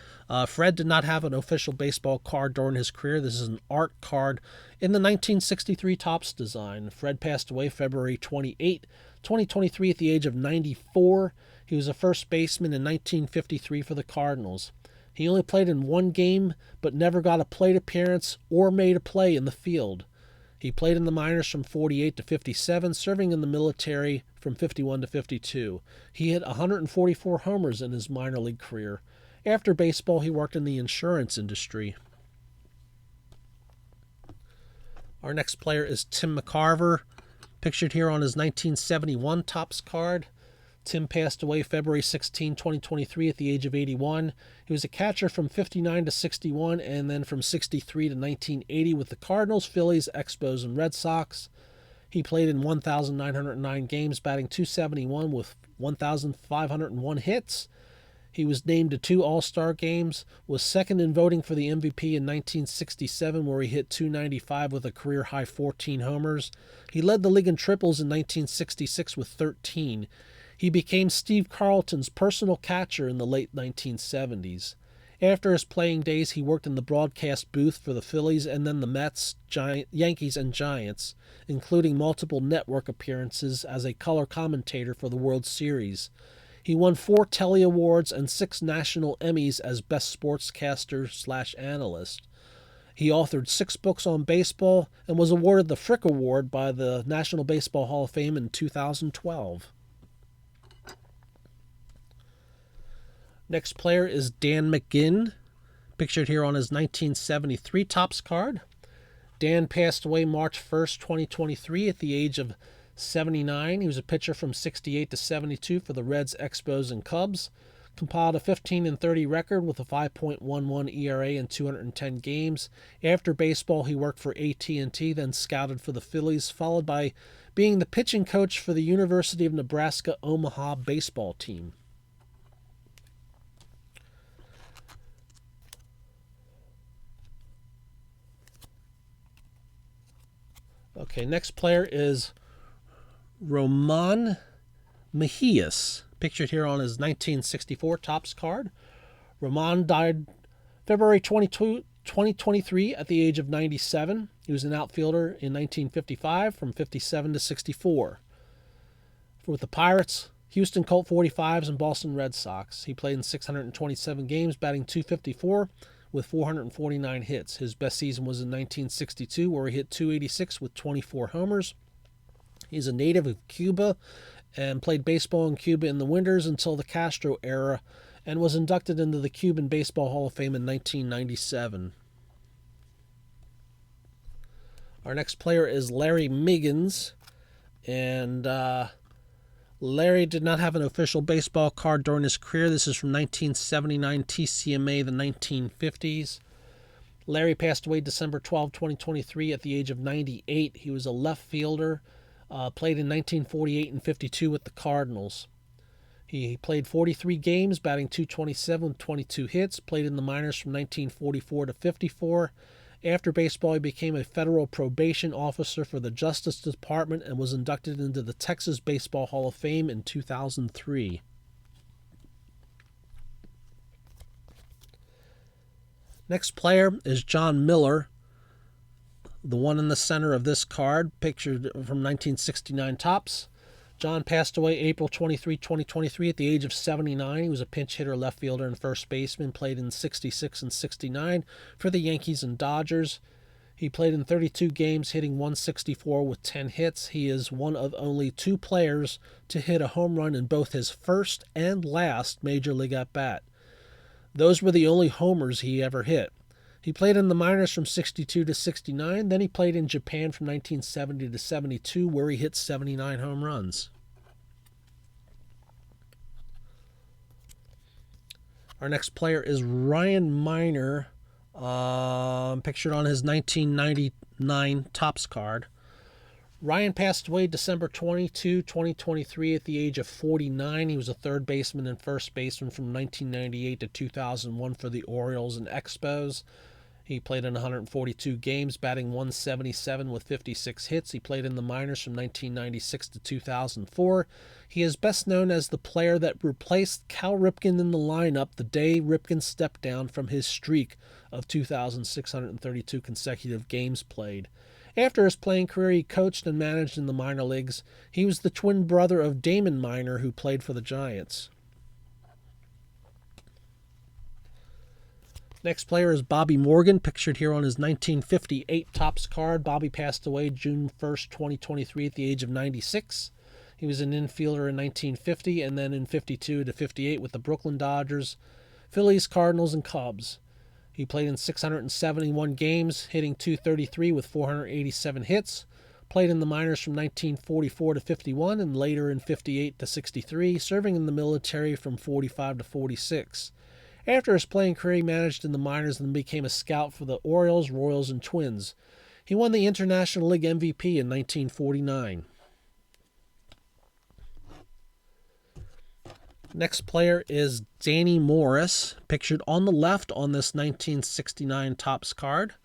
Fred did not have an official baseball card during his career. This is an art card in the 1963 Topps design. Fred passed away February 28, 2023 at the age of 94. He was a first baseman in 1953 for the Cardinals. He only played in one game, but never got a plate appearance or made a play in the field. He played in the minors from 48 to 57, serving in the military from 51 to 52. He hit 144 homers in his minor league career. After baseball, he worked in the insurance industry. Our next player is Tim McCarver, pictured here on his 1971 Topps card. Tim passed away February 16, 2023 at the age of 81. He was a catcher from 59 to 61 and then from 63 to 1980 with the Cardinals, Phillies, Expos, and Red Sox. He played in 1,909 games, batting .271 with 1,501 hits. He was named to 2 All-Star games, was second in voting for the MVP in 1967, where he hit .295 with a career-high 14 homers. He led the league in triples in 1966 with 13. He became Steve Carlton's personal catcher in the late 1970s. After his playing days, he worked in the broadcast booth for the Phillies and then the Mets, Yankees, and Giants, including multiple network appearances as a color commentator for the World Series. He won 4 Telly Awards and 6 National Emmys as Best Sportscaster/Analyst. He authored 6 books on baseball and was awarded the Frick Award by the National Baseball Hall of Fame in 2012. Next player is Dan McGinn, pictured here on his 1973 Topps card. Dan passed away March 1st, 2023 at the age of 79. He was a pitcher from 68 to 72 for the Reds, Expos, and Cubs. Compiled a 15-30 record with a 5.11 ERA in 210 games. After baseball, he worked for AT&T, then scouted for the Phillies, followed by being the pitching coach for the University of Nebraska Omaha baseball team. Okay, next player is Roman Mejias, pictured here on his 1964 Topps card. Roman died February 22, 2023 at the age of 97. He was an outfielder in 1955 from 57 to 64. With the Pirates, Houston Colt 45s, and Boston Red Sox. He played in 627 games, batting .254 with 449 hits. His best season was in 1962, where he hit .286 with 24 homers. He's a native of Cuba and played baseball in Cuba in the winters until the Castro era, and was inducted into the Cuban Baseball Hall of Fame in 1997. Our next player is Larry Miggins, and Larry did not have an official baseball card during his career. This is from 1979 TCMA, the 1950s. Larry passed away December 12, 2023 at the age of 98. He was a left fielder, played in 1948 and 52 with the Cardinals. He played 43 games, batting .227 with 22 hits, played in the minors from 1944 to 54. After baseball, he became a federal probation officer for the Justice Department and was inducted into the Texas Baseball Hall of Fame in 2003. Next player is John Miller, the one in the center of this card, pictured from 1969 Topps. John passed away April 23, 2023 at the age of 79. He was a pinch hitter, left fielder, and first baseman, played in 66 and 69 for the Yankees and Dodgers. He played in 32 games, hitting .164 with 10 hits. He is one of only 2 players to hit a home run in both his first and last Major League at-bat. Those were the only homers he ever hit. He played in the minors from 62 to 69. Then he played in Japan from 1970 to 72, where he hit 79 home runs. Our next player is Ryan Miner, pictured on his 1999 Topps card. Ryan passed away December 22, 2023 at the age of 49. He was a third baseman and first baseman from 1998 to 2001 for the Orioles and Expos. He played in 142 games, batting .177 with 56 hits. He played in the minors from 1996 to 2004. He is best known as the player that replaced Cal Ripken in the lineup the day Ripken stepped down from his streak of 2,632 consecutive games played. After his playing career, he coached and managed in the minor leagues. He was the twin brother of Damon Miner, who played for the Giants. Next player is Bobby Morgan, pictured here on his 1958 Topps card. Bobby passed away June 1st, 2023 at the age of 96. He was an infielder in 1950 and then in 52 to 58 with the Brooklyn Dodgers, Phillies, Cardinals, and Cubs. He played in 671 games, hitting .233 with 487 hits. Played in the minors from 1944 to 51 and later in 58 to 63, serving in the military from 45 to 46. After his playing career, he managed in the minors and became a scout for the Orioles, Royals, and Twins. He won the International League MVP in 1949. Next player is Danny Morris, pictured on the left on this 1969 Topps card.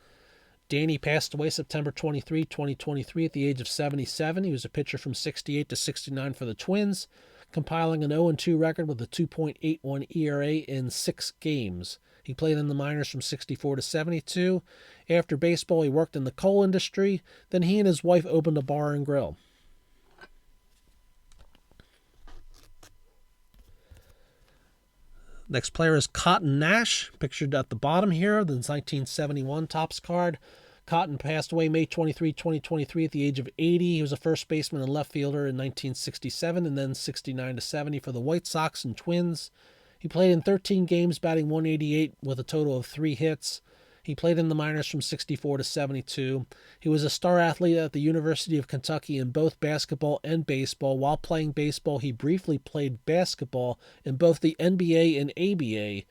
Danny passed away September 23, 2023 at the age of 77. He was a pitcher from 68 to 69 for the Twins. compiling an 0-2 record with a 2.81 ERA in 6 games. He played in the minors from 64 to 72. After baseball, he worked in the coal industry. Then he and his wife opened a bar and grill. Next player is Cotton Nash, pictured at the bottom here, the 1971 Topps card. Cotton passed away May 23, 2023 at the age of 80. He was a first baseman and left fielder in 1967 and then 69 to 70 for the White Sox and Twins. He played in 13 games, batting .188 with a total of 3 hits. He played in the minors from 64 to 72. He was a star athlete at the University of Kentucky in both basketball and baseball. While playing baseball, he briefly played basketball in both the NBA and ABA.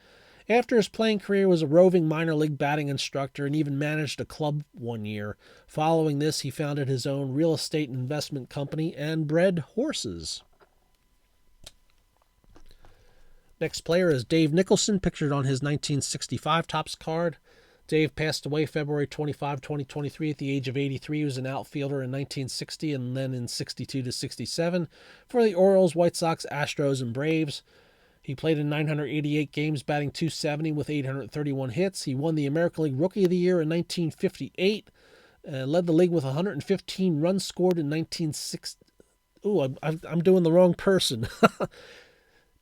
After his playing career, he was a roving minor league batting instructor and even managed a club one year. Following this, he founded his own real estate investment company and bred horses. Next player is Dave Nicholson, pictured on his 1965 Topps card. Dave passed away February 25, 2023 at the age of 83. He was an outfielder in 1960 and then in 62 to 67 for the Orioles, White Sox, Astros, and Braves. He played in 988 games, batting .270 with 831 hits. He won the American League Rookie of the Year in 1958, led the league with 115 runs scored in 1960. Ooh, I'm doing the wrong person.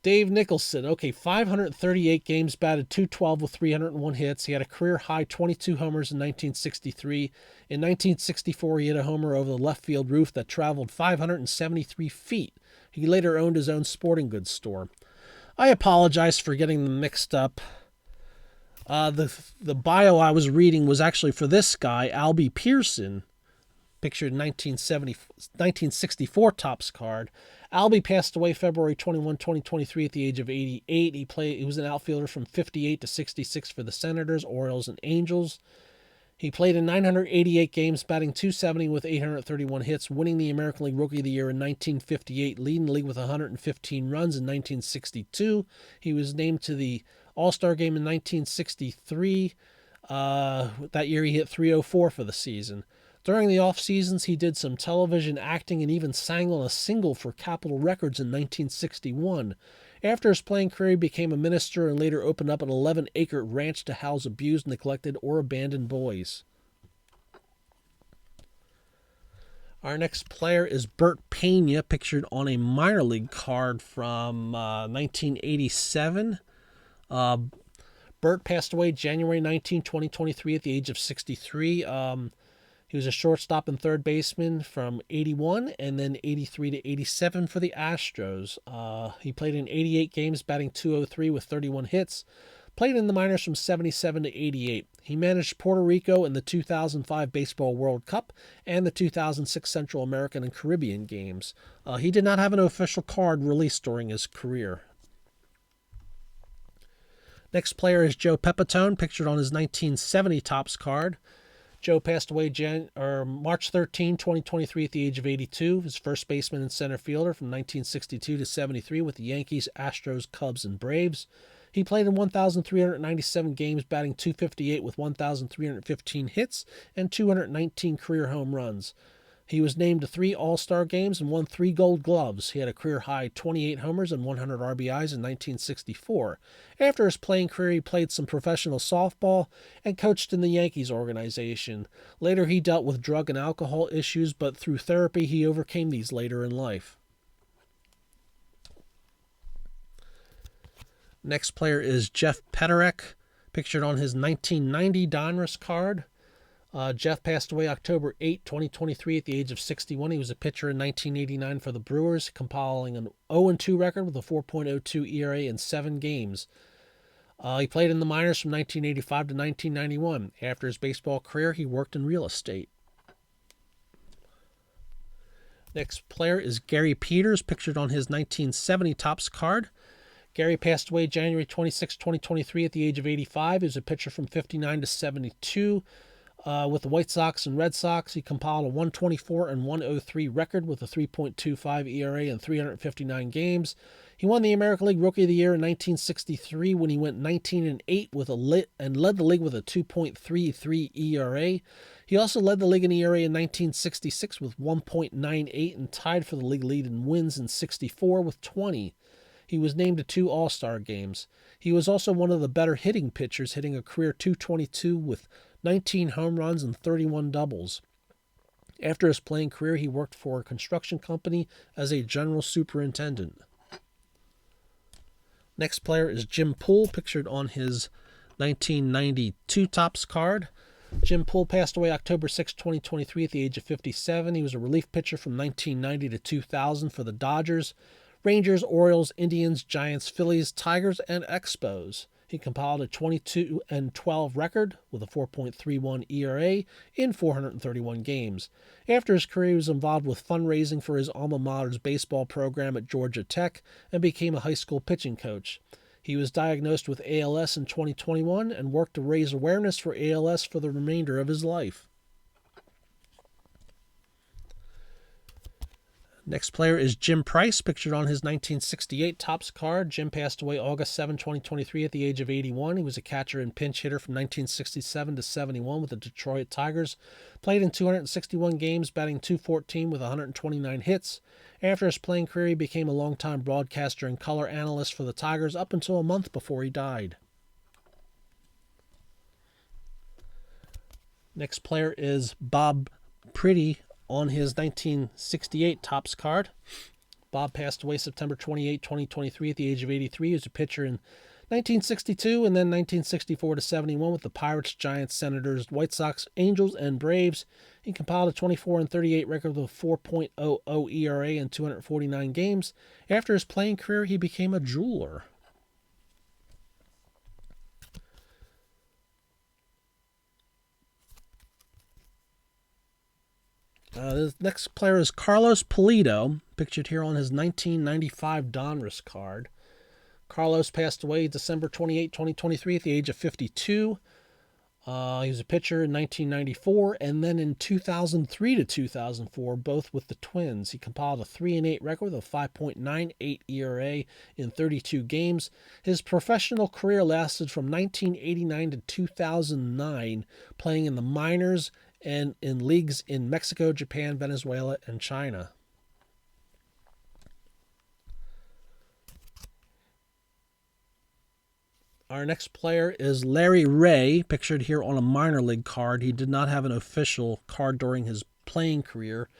Dave Nicholson, 538 games, batted .212 with 301 hits. He had a career-high 22 homers in 1963. In 1964, he hit a homer over the left field roof that traveled 573 feet. He later owned his own sporting goods store. I apologize for getting them mixed up. The bio I was reading was actually for this guy, Albie Pearson, pictured in 1964 Topps card. Albie passed away February 21, 2023 at the age of 88. He was an outfielder from 58 to 66 for the Senators, Orioles, and Angels. He played in 988 games, batting .270 with 831 hits, winning the American League Rookie of the Year in 1958, leading the league with 115 runs in 1962. He was named to the All-Star Game in 1963. That year he hit .304 for the season. During the off seasons, he did some television acting and even sang on a single for Capitol Records in 1961. After his playing career, he became a minister and later opened up an 11-acre ranch to house abused, neglected, or abandoned boys. Our next player is Bert Pena, pictured on a minor league card from 1987. Bert passed away January 19, 2023 at the age of 63. He was a shortstop and third baseman from 81 and then 83 to 87 for the Astros. He played in 88 games, batting .203 with 31 hits. Played in the minors from 77 to 88. He managed Puerto Rico in the 2005 Baseball World Cup and the 2006 Central American and Caribbean Games. He did not have an official card released during his career. Next player is Joe Pepitone, pictured on his 1970 Topps card. Joe passed away March 13, 2023 at the age of 82. His first baseman and center fielder from 1962 to 73 with the Yankees, Astros, Cubs, and Braves. He played in 1,397 games, batting .258 with 1,315 hits and 219 career home runs. He was named to 3 All-Star games and won 3 Gold Gloves. He had a career-high 28 homers and 100 RBIs in 1964. After his playing career, he played some professional softball and coached in the Yankees organization. Later, he dealt with drug and alcohol issues, but through therapy, he overcame these later in life. Next player is Jeff Pederek, pictured on his 1990 Donruss card. Jeff passed away October 8, 2023 at the age of 61. He was a pitcher in 1989 for the Brewers, compiling an 0-2 record with a 4.02 ERA in 7 games. He played in the minors from 1985 to 1991. After his baseball career, he worked in real estate. Next player is Gary Peters, pictured on his 1970 Topps card. Gary passed away January 26, 2023 at the age of 85. He was a pitcher from 59 to 72. With the White Sox and Red Sox, he compiled a 124 and 103 record with a 3.25 ERA in 359 games. He won the American League Rookie of the Year in 1963 when he went 19-8 and led the league with a 2.33 ERA. He also led the league in ERA in 1966 with 1.98 and tied for the league lead in wins in 64 with 20. He was named to 2 All-Star games. He was also one of the better hitting pitchers, hitting a career .222 with 19 home runs and 31 doubles. After his playing career, he worked for a construction company as a general superintendent. Next player is Jim Poole, pictured on his 1992 Topps card. Jim Poole passed away October 6, 2023 at the age of 57. He was a relief pitcher from 1990 to 2000 for the Dodgers, Rangers, Orioles, Indians, Giants, Phillies, Tigers, and Expos. He compiled a 22-12 record with a 4.31 ERA in 431 games. After his career, he was involved with fundraising for his alma mater's baseball program at Georgia Tech and became a high school pitching coach. He was diagnosed with ALS in 2021 and worked to raise awareness for ALS for the remainder of his life. Next player is Jim Price, pictured on his 1968 Topps card. Jim passed away August 7, 2023 at the age of 81. He was a catcher and pinch hitter from 1967 to 71 with the Detroit Tigers. Played in 261 games, batting .214 with 129 hits. After his playing career, he became a longtime broadcaster and color analyst for the Tigers up until a month before he died. Next player is Bob Pretty on his 1968 Topps card. Bob passed away September 28, 2023 at the age of 83. He was a pitcher in 1962 and then 1964 to 71 with the Pirates, Giants, Senators, White Sox, Angels, and Braves. He compiled a 24 and 38 record with a 4.00 ERA in 249 games. After his playing career, he became a jeweler. The next player is Carlos Pulido, pictured here on his 1995 Donruss card. Carlos passed away December 28, 2023 at the age of 52. He was a pitcher in 1994 and then in 2003 to 2004, both with the Twins. He compiled a 3-8 record with a 5.98 ERA in 32 games. His professional career lasted from 1989 to 2009, playing in the minors and in leagues in Mexico, Japan, Venezuela, and China. Our next player is Larry Ray, pictured here on a minor league card. He did not have an official card during his playing career.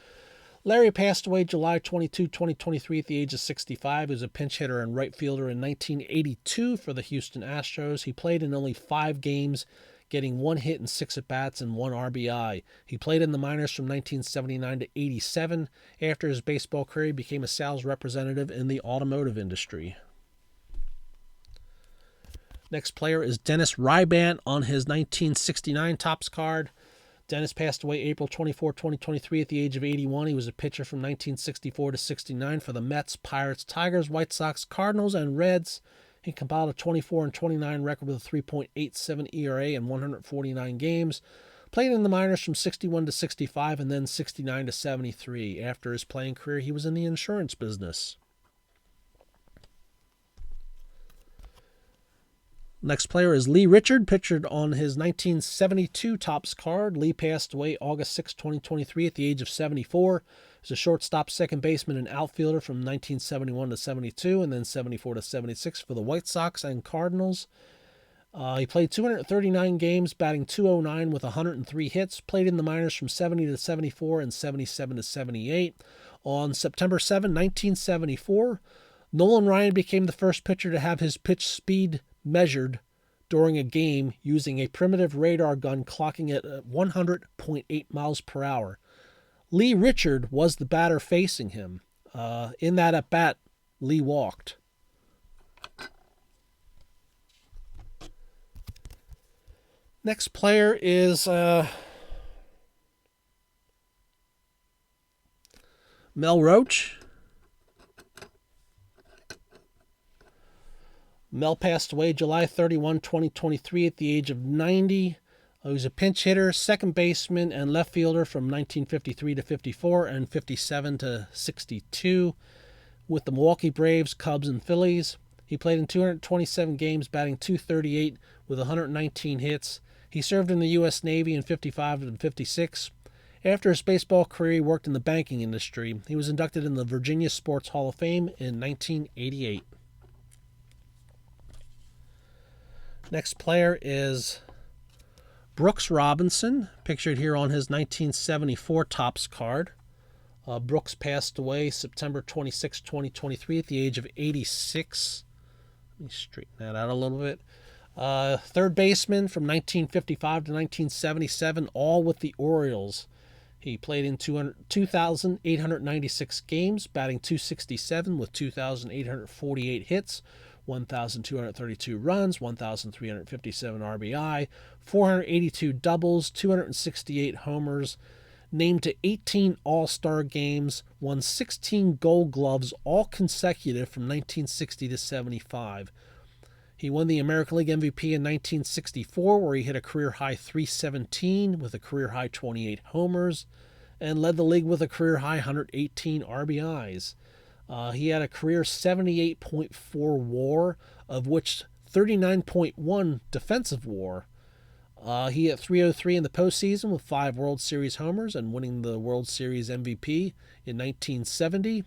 Larry passed away July 22, 2023 at the age of 65. He was a pinch hitter and right fielder in 1982 for the Houston Astros. He played in only 5 games, getting 1 hit and 6 at-bats and 1 RBI. He played in the minors from 1979 to 87. After his baseball career, he became a sales representative in the automotive industry. Next player is Dennis Rybant on his 1969 Topps card. Dennis passed away April 24, 2023 at the age of 81. He was a pitcher from 1964 to 69 for the Mets, Pirates, Tigers, White Sox, Cardinals, and Reds. He compiled a 24 and 29 record with a 3.87 ERA in 149 games. Played in the minors from 61 to 65 and then 69 to 73. After his playing career, he was in the insurance business. Next player is Lee Richard, pictured on his 1972 Topps card. Lee passed away August 6, 2023 at the age of 74. He was a shortstop, second baseman, and outfielder from 1971 to 72 and then 74 to 76 for the White Sox and Cardinals. He played 239 games, batting .209 with 103 hits. Played in the minors from 70 to 74 and 77 to 78. On September 7, 1974, Nolan Ryan became the first pitcher to have his pitch speed measured during a game using a primitive radar gun clocking it at 100.8 miles per hour. Lee Richard was the batter facing him. In that at-bat, Lee walked. Next player is Mel Roach. Mel passed away July 31, 2023 at the age of 90. He was a pinch hitter, second baseman, and left fielder from 1953 to 54 and 57 to 62 with the Milwaukee Braves, Cubs, and Phillies. He played in 227 games, batting .238 with 119 hits. He served in the U.S. Navy in 55 and 56. After his baseball career, he worked in the banking industry. He was inducted in the Virginia Sports Hall of Fame in 1988. Next player is Brooks Robinson, pictured here on his 1974 Topps card. Brooks passed away September 26, 2023 at the age of 86. Let me straighten that out a little bit. Third baseman from 1955 to 1977, all with the Orioles. He played in 2,896 games, batting .267 with 2,848 hits, 1,232 runs, 1,357 RBI, 482 doubles, 268 homers, named to 18 All-Star games, won 16 Gold Gloves, all consecutive from 1960 to 75. He won the American League MVP in 1964, where he hit a career-high .317 with a career-high 28 homers, and led the league with a career-high 118 RBIs. He had a career 78.4 WAR, of which 39.1 defensive WAR. He hit .303 in the postseason with 5 World Series homers and winning the World Series MVP in 1970.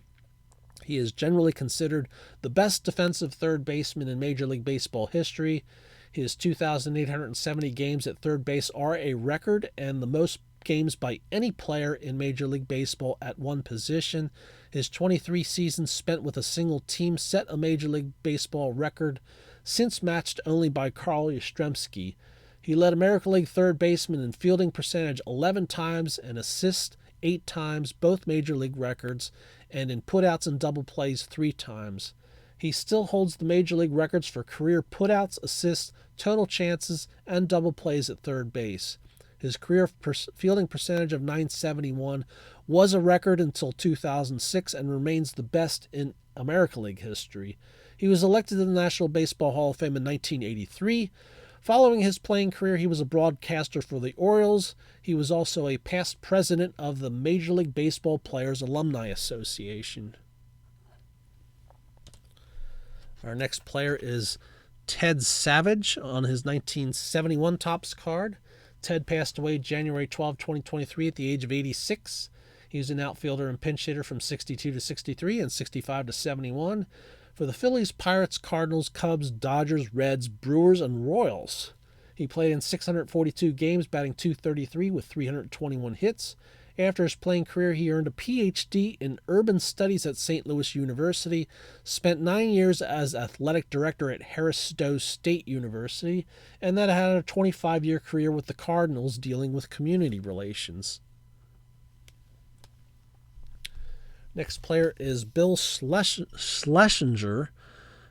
He is generally considered the best defensive third baseman in Major League Baseball history. His 2,870 games at third base are a record and the most games by any player in Major League Baseball at one position. His 23 seasons spent with a single team set a Major League Baseball record, since matched only by Carl Yastrzemski. He led American League third baseman in fielding percentage 11 times and assists 8 times, both Major League records, and in putouts and double plays 3 times. He still holds the Major League records for career putouts, assists, total chances, and double plays at third base. His career fielding percentage of .971 was a record until 2006 and remains the best in American League history. He was elected to the National Baseball Hall of Fame in 1983. Following his playing career, he was a broadcaster for the Orioles. He was also a past president of the Major League Baseball Players Alumni Association. Our next player is Ted Savage on his 1971 Topps card. Ted passed away January 12, 2023 at the age of 86. He was an outfielder and pinch hitter from 62 to 63 and 65 to 71 for the Phillies, Pirates, Cardinals, Cubs, Dodgers, Reds, Brewers, and Royals. He played in 642 games, batting .233 with 321 hits. After his playing career, he earned a Ph.D. in Urban Studies at St. Louis University, spent 9 years as athletic director at Harris Stowe State University, and then had a 25-year career with the Cardinals dealing with community relations. Next player is Bill Schlesinger.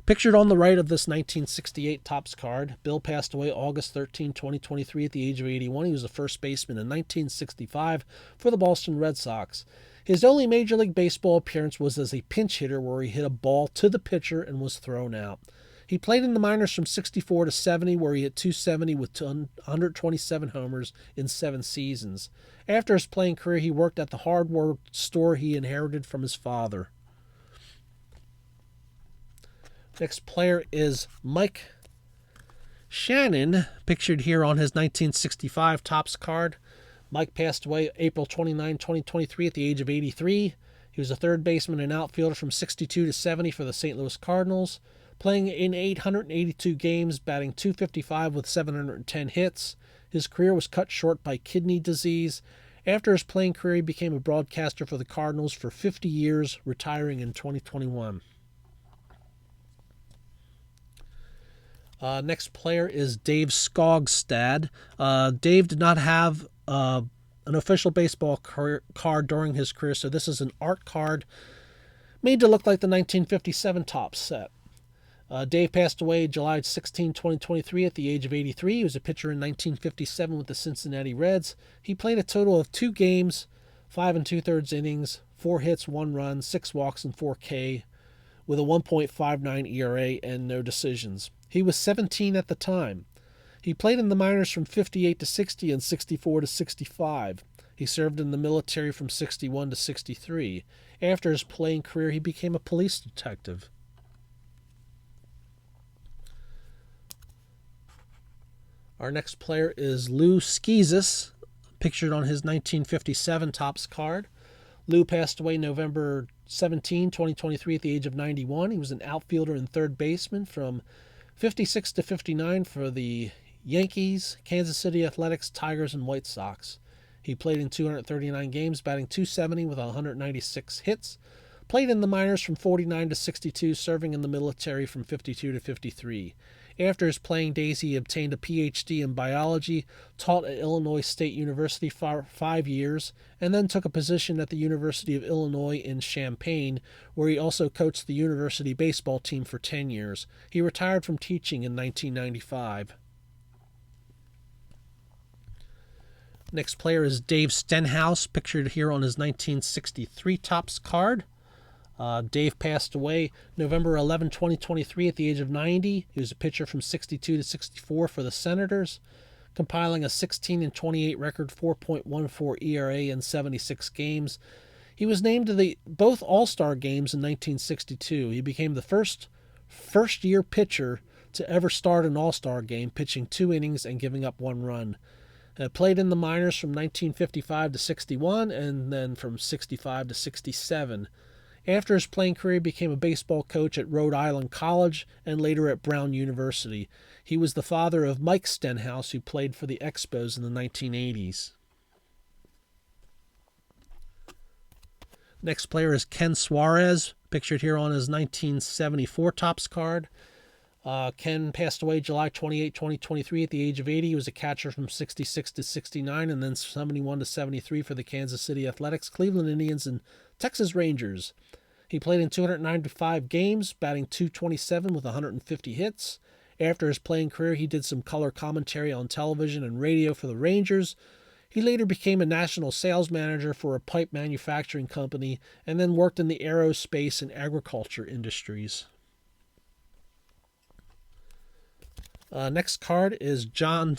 Pictured on the right of this 1968 Topps card, Bill passed away August 13, 2023 at the age of 81. He was a first baseman in 1965 for the Boston Red Sox. His only Major League Baseball appearance was as a pinch hitter where he hit a ball to the pitcher and was thrown out. He played in the minors from 64 to 70 where he hit .270 with 127 homers in 7 seasons. After his playing career, he worked at the hardware store he inherited from his father. Next player is Mike Shannon, pictured here on his 1965 Topps card. Mike passed away April 29, 2023 at the age of 83. He was a third baseman and outfielder from 62 to 70 for the St. Louis Cardinals, playing in 882 games, batting .255 with 710 hits. His career was cut short by kidney disease. After his playing career, he became a broadcaster for the Cardinals for 50 years, retiring in 2021. Next player is Dave Skogstad. Dave did not have an official baseball card during his career, so this is an art card made to look like the 1957 Topps set. Dave passed away July 16, 2023 at the age of 83. He was a pitcher in 1957 with the Cincinnati Reds. He played a total of 2 games, 5 2/3 innings, 4 hits, 1 run, 6 walks, and 4 K, with a 1.59 ERA and no decisions. He was 17 at the time. He played in the minors from 58 to 60 and 64 to 65. He served in the military from 61 to 63. After his playing career, he became a police detective. Our next player is Lou Schizas, pictured on his 1957 Topps card. Lou passed away November 17, 2023 at the age of 91. He was an outfielder and third baseman from 56 to 59 for the Yankees, Kansas City Athletics, Tigers, and White Sox. He played in 239 games, batting .270 with 196 hits. Played in the minors from 49 to 62, serving in the military from 52 to 53. After his playing days, he obtained a Ph.D. in biology, taught at Illinois State University for 5 years, and then took a position at the University of Illinois in Champaign, where he also coached the university baseball team for 10 years. He retired from teaching in 1995. Next player is Dave Stenhouse, pictured here on his 1963 Topps card. Dave passed away November 11, 2023 at the age of 90. He was a pitcher from 62 to 64 for the Senators, compiling a 16-28 record, 4.14 ERA in 76 games. He was named to both All-Star games in 1962. He became the first-year pitcher to ever start an All-Star game, pitching 2 innings and giving up 1 run. Played in the minors from 1955 to 61 and then from 65 to 67. After his playing career, he became a baseball coach at Rhode Island College and later at Brown University. He was the father of Mike Stenhouse, who played for the Expos in the 1980s. Next player is Ken Suarez, pictured here on his 1974 Topps card. Ken passed away July 28, 2023 at the age of 80. He was a catcher from 66 to 69 and then 71 to 73 for the Kansas City Athletics, Cleveland Indians, and Texas Rangers. He played in 295 games, batting .227 with 150 hits. After his playing career, he did some color commentary on television and radio for the Rangers. He later became a national sales manager for a pipe manufacturing company and then worked in the aerospace and agriculture industries. Next player is John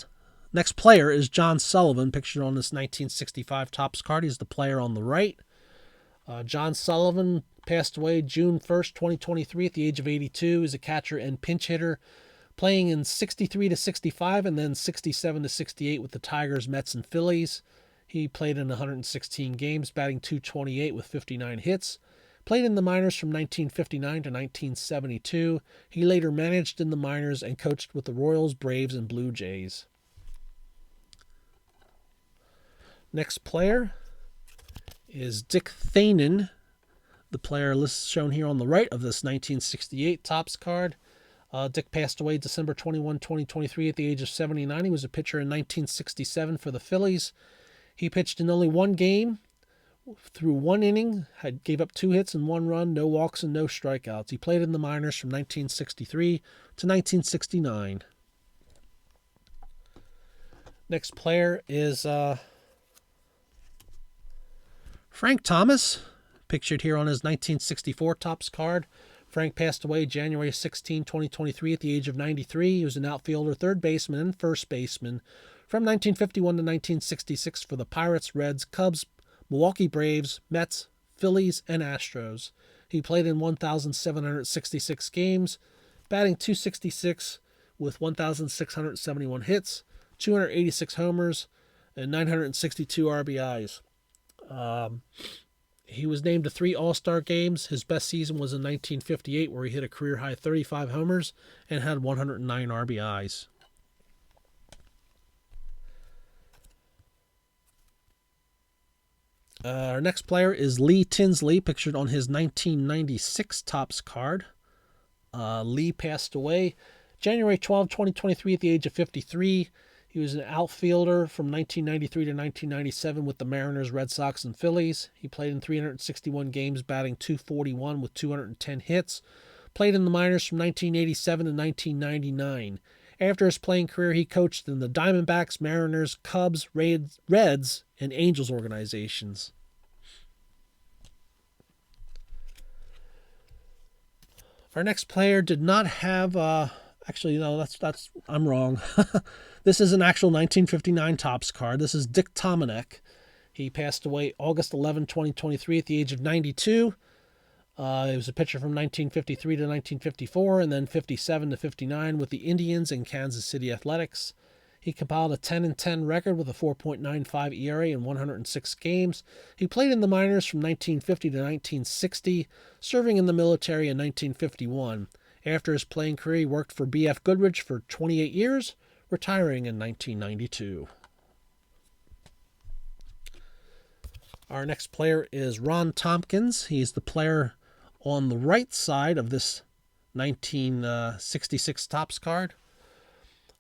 Sullivan, pictured on this 1965 Topps card. He's the player on the right. John Sullivan passed away June 1st, 2023 at the age of 82. He's a catcher and pinch hitter, playing in 63 to 65 and then 67 to 68 with the Tigers, Mets, and Phillies. He played in 116 games, batting .228 with 59 hits. Played in the minors from 1959 to 1972. He later managed in the minors and coached with the Royals, Braves, and Blue Jays. Next player is Dick Thanen, the player shown here on the right of this 1968 Topps card. Dick passed away December 21, 2023 at the age of 79. He was a pitcher in 1967 for the Phillies. He pitched in only 1 game, through 1 inning, gave up 2 hits and 1 run, no walks and no strikeouts. He played in the minors from 1963 to 1969. Next player is Frank Thomas, pictured here on his 1964 Topps card. Frank passed away January 16, 2023 at the age of 93. He was an outfielder, third baseman, and first baseman from 1951 to 1966 for the Pirates, Reds, Cubs, Milwaukee Braves, Mets, Phillies, and Astros. He played in 1,766 games, batting .266 with 1,671 hits, 286 homers, and 962 RBIs. He was named to 3 All-Star games. His best season was in 1958, where he hit a career-high 35 homers and had 109 RBIs. Our next player is Lee Tinsley, pictured on his 1996 Topps card. Lee passed away January 12, 2023 at the age of 53. He was an outfielder from 1993 to 1997 with the Mariners, Red Sox, and Phillies. He played in 361 games, batting .241 with 210 hits. Played in the minors from 1987 to 1999. After his playing career, he coached in the Diamondbacks, Mariners, Cubs, Reds, and Angels organizations. Our next player did not have Actually, no, that's I'm wrong. This is an actual 1959 Topps card. This is Dick Tomanek. He passed away August 11, 2023 at the age of 92. He was a pitcher from 1953 to 1954 and then 57 to 59 with the Indians and Kansas City Athletics. He compiled a 10-10 record with a 4.95 ERA in 106 games. He played in the minors from 1950 to 1960, serving in the military in 1951. After his playing career, he worked for B.F. Goodrich for 28 years, retiring in 1992. Our next player is Ron Tompkins. He's the player on the right side of this 1966 Topps card.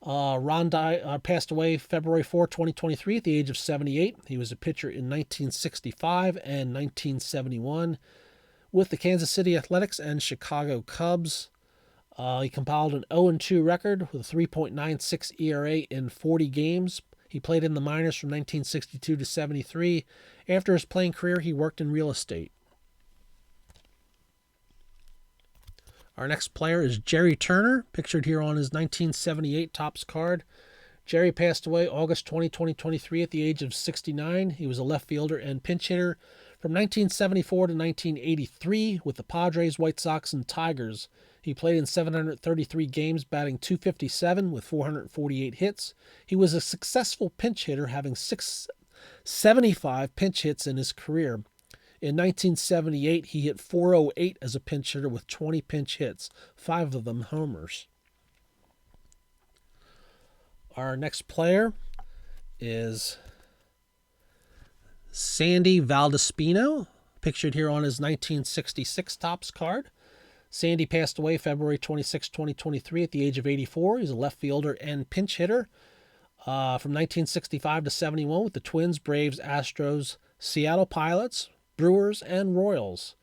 Ron passed away February 4, 2023 at the age of 78. He was a pitcher in 1965 and 1971 with the Kansas City Athletics and Chicago Cubs. He compiled an 0-2 record with a 3.96 ERA in 40 games. He played in the minors from 1962 to 73. After his playing career, he worked in real estate. Our next player is Jerry Turner, pictured here on his 1978 Topps card. Jerry passed away August 20, 2023 at the age of 69. He was a left fielder and pinch hitter from 1974 to 1983 with the Padres, White Sox, and Tigers. He played in 733 games, batting .257 with 448 hits. He was a successful pinch hitter, having 675 pinch hits in his career. In 1978, he hit .408 as a pinch hitter with 20 pinch hits, 5 of them homers. Our next player is Sandy Valdispino, pictured here on his 1966 Topps card. Sandy passed away February 26, 2023 at the age of 84. He's a left fielder and pinch hitter from 1965 to 71 with the Twins, Braves, Astros, Seattle Pilots, Brewers, and Royals.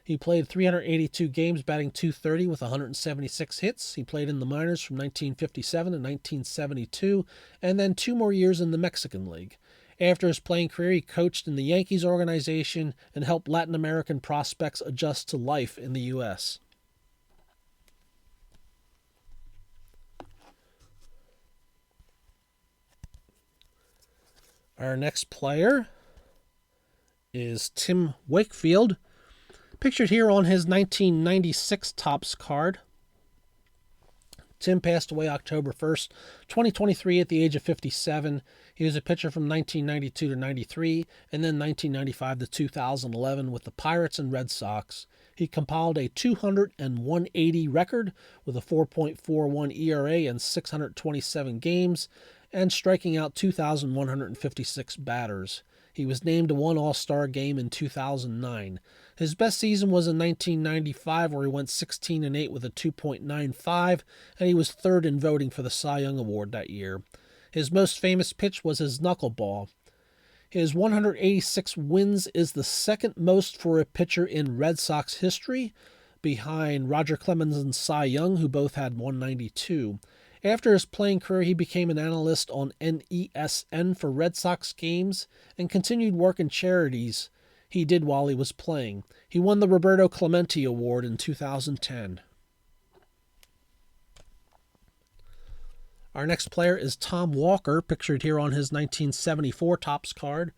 He played 382 games, batting .230 with 176 hits. He played in the minors from 1957 to 1972, and then 2 more years in the Mexican League. After his playing career, he coached in the Yankees organization and helped Latin American prospects adjust to life in the U.S. Our next player is Tim Wakefield, pictured here on his 1996 Topps card. Tim passed away October 1st, 2023 at the age of 57. He was a pitcher from 1992 to 93 and then 1995 to 2011 with the Pirates and Red Sox. He compiled a 200-180 record with a 4.41 ERA in 627 games and striking out 2,156 batters. He was named to one All-Star game in 2009. His best season was in 1995, where he went 16-8 with a 2.95, and he was third in voting for the Cy Young Award that year. His most famous pitch was his knuckleball. His 186 wins is the second most for a pitcher in Red Sox history, behind Roger Clemens and Cy Young, who both had 192. After his playing career, he became an analyst on NESN for Red Sox games and continued work in charities he did while he was playing. He won the Roberto Clemente Award in 2010. Our next player is Tom Walker, pictured here on his 1974 Topps card.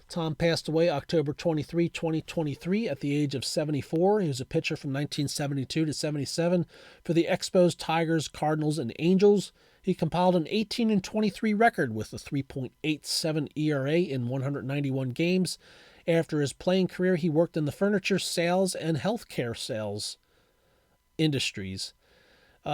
Tom passed away October 23, 2023 at the age of 74. He was a pitcher from 1972 to 77 for the Expos, Tigers, Cardinals, and Angels. He compiled an 18-23 record with a 3.87 ERA in 191 games. After his playing career, he worked in the furniture sales and healthcare sales industries.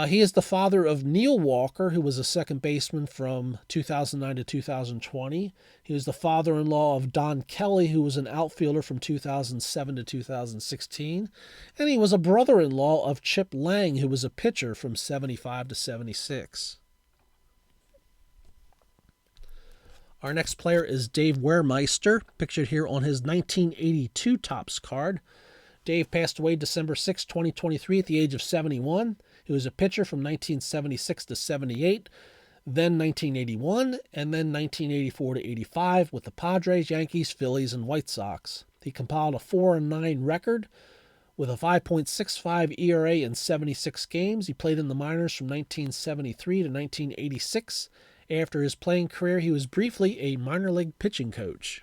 He is the father of Neil Walker, who was a second baseman from 2009 to 2020. He was the father-in-law of Don Kelly, who was an outfielder from 2007 to 2016. And he was a brother-in-law of Chip Lang, who was a pitcher from 75 to 76. Our next player is Dave Wehrmeister, pictured here on his 1982 Topps card. Dave passed away December 6, 2023 at the age of 71. He was a pitcher from 1976 to 78, then 1981, and then 1984 to 85 with the Padres, Yankees, Phillies, and White Sox. He compiled a 4-9 record With a 5.65 ERA in 76 games, he played in the minors from 1973 to 1986. After his playing career, he was briefly a minor league pitching coach.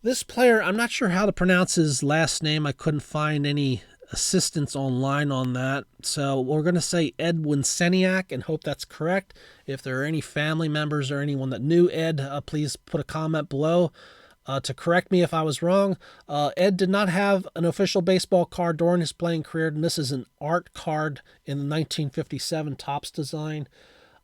This player, I'm not sure how to pronounce his last name. I couldn't find any assistance online on that. So we're going to say Ed Winseniak and hope that's correct. If there are any family members or anyone that knew Ed, please put a comment below to correct me if I was wrong. Ed did not have an official baseball card during his playing career, and this is an art card in the 1957 Topps design.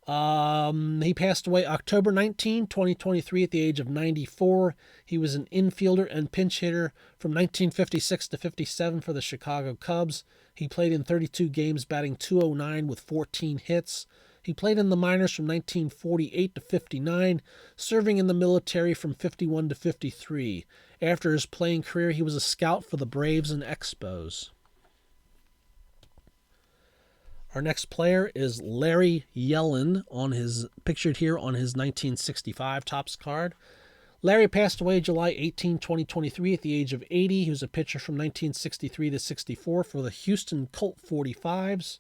He passed away October 19, 2023 at the age of 94. He was an infielder and pinch hitter from 1956 to 57 for the Chicago Cubs. He played in 32 games, batting .209 with 14 hits. He played in the minors from 1948 to 59, serving in the military from 51 to 53. After his playing career, he was a scout for the Braves and Expos. Our next player is Larry Yellen, pictured here on his 1965 Topps card. Larry passed away July 18, 2023 at the age of 80. He was a pitcher from 1963 to 64 for the Houston Colt 45s.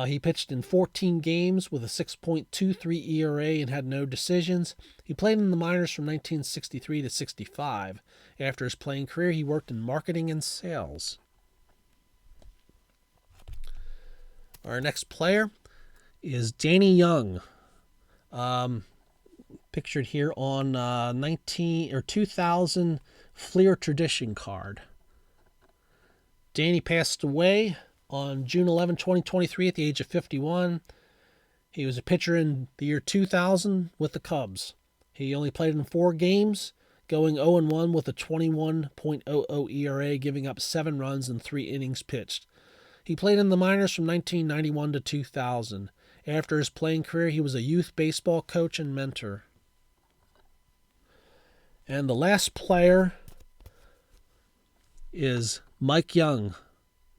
He pitched in 14 games with a 6.23 ERA and had no decisions. He played in the minors from 1963 to 65. After his playing career, he worked in marketing and sales. Our next player is Danny Young, pictured here on 2000 Fleer Tradition card. Danny passed away on June 11, 2023 at the age of 51. He was a pitcher in the year 2000 with the Cubs. He only played in 4 games, going 0-1 with a 21.00 ERA, giving up 7 runs in 3 innings pitched. He played in the minors from 1991 to 2000. After his playing career, he was a youth baseball coach and mentor. And the last player is Mike Young,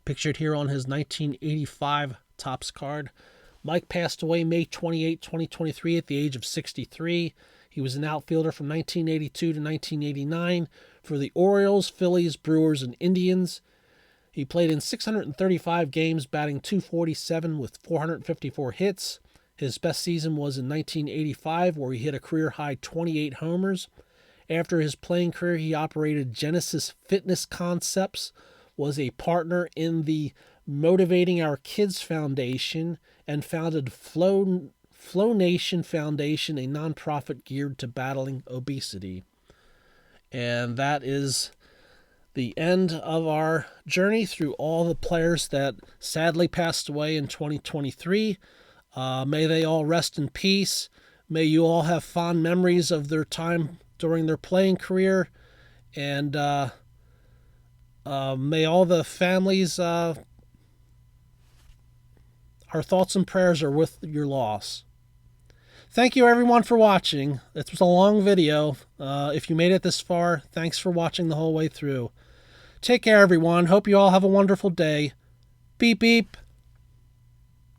pictured here on his 1985 Topps card. Mike passed away May 28, 2023 at the age of 63. He was an outfielder from 1982 to 1989 for the Orioles, Phillies, Brewers, and Indians. He played in 635 games, batting .247 with 454 hits. His best season was in 1985, where he hit a career-high 28 homers. After his playing career, he operated Genesis Fitness Concepts, was a partner in the Motivating Our Kids Foundation, and founded Flow Nation Foundation, a nonprofit geared to battling obesity. And that is the end of our journey through all the players that sadly passed away in 2023. May they all rest in peace. May you all have fond memories of their time during their playing career. And may all the families, our thoughts and prayers are with your loss. Thank you everyone for watching. It was a long video. If you made it this far, thanks for watching the whole way through. Take care, everyone. Hope you all have a wonderful day. Beep, beep.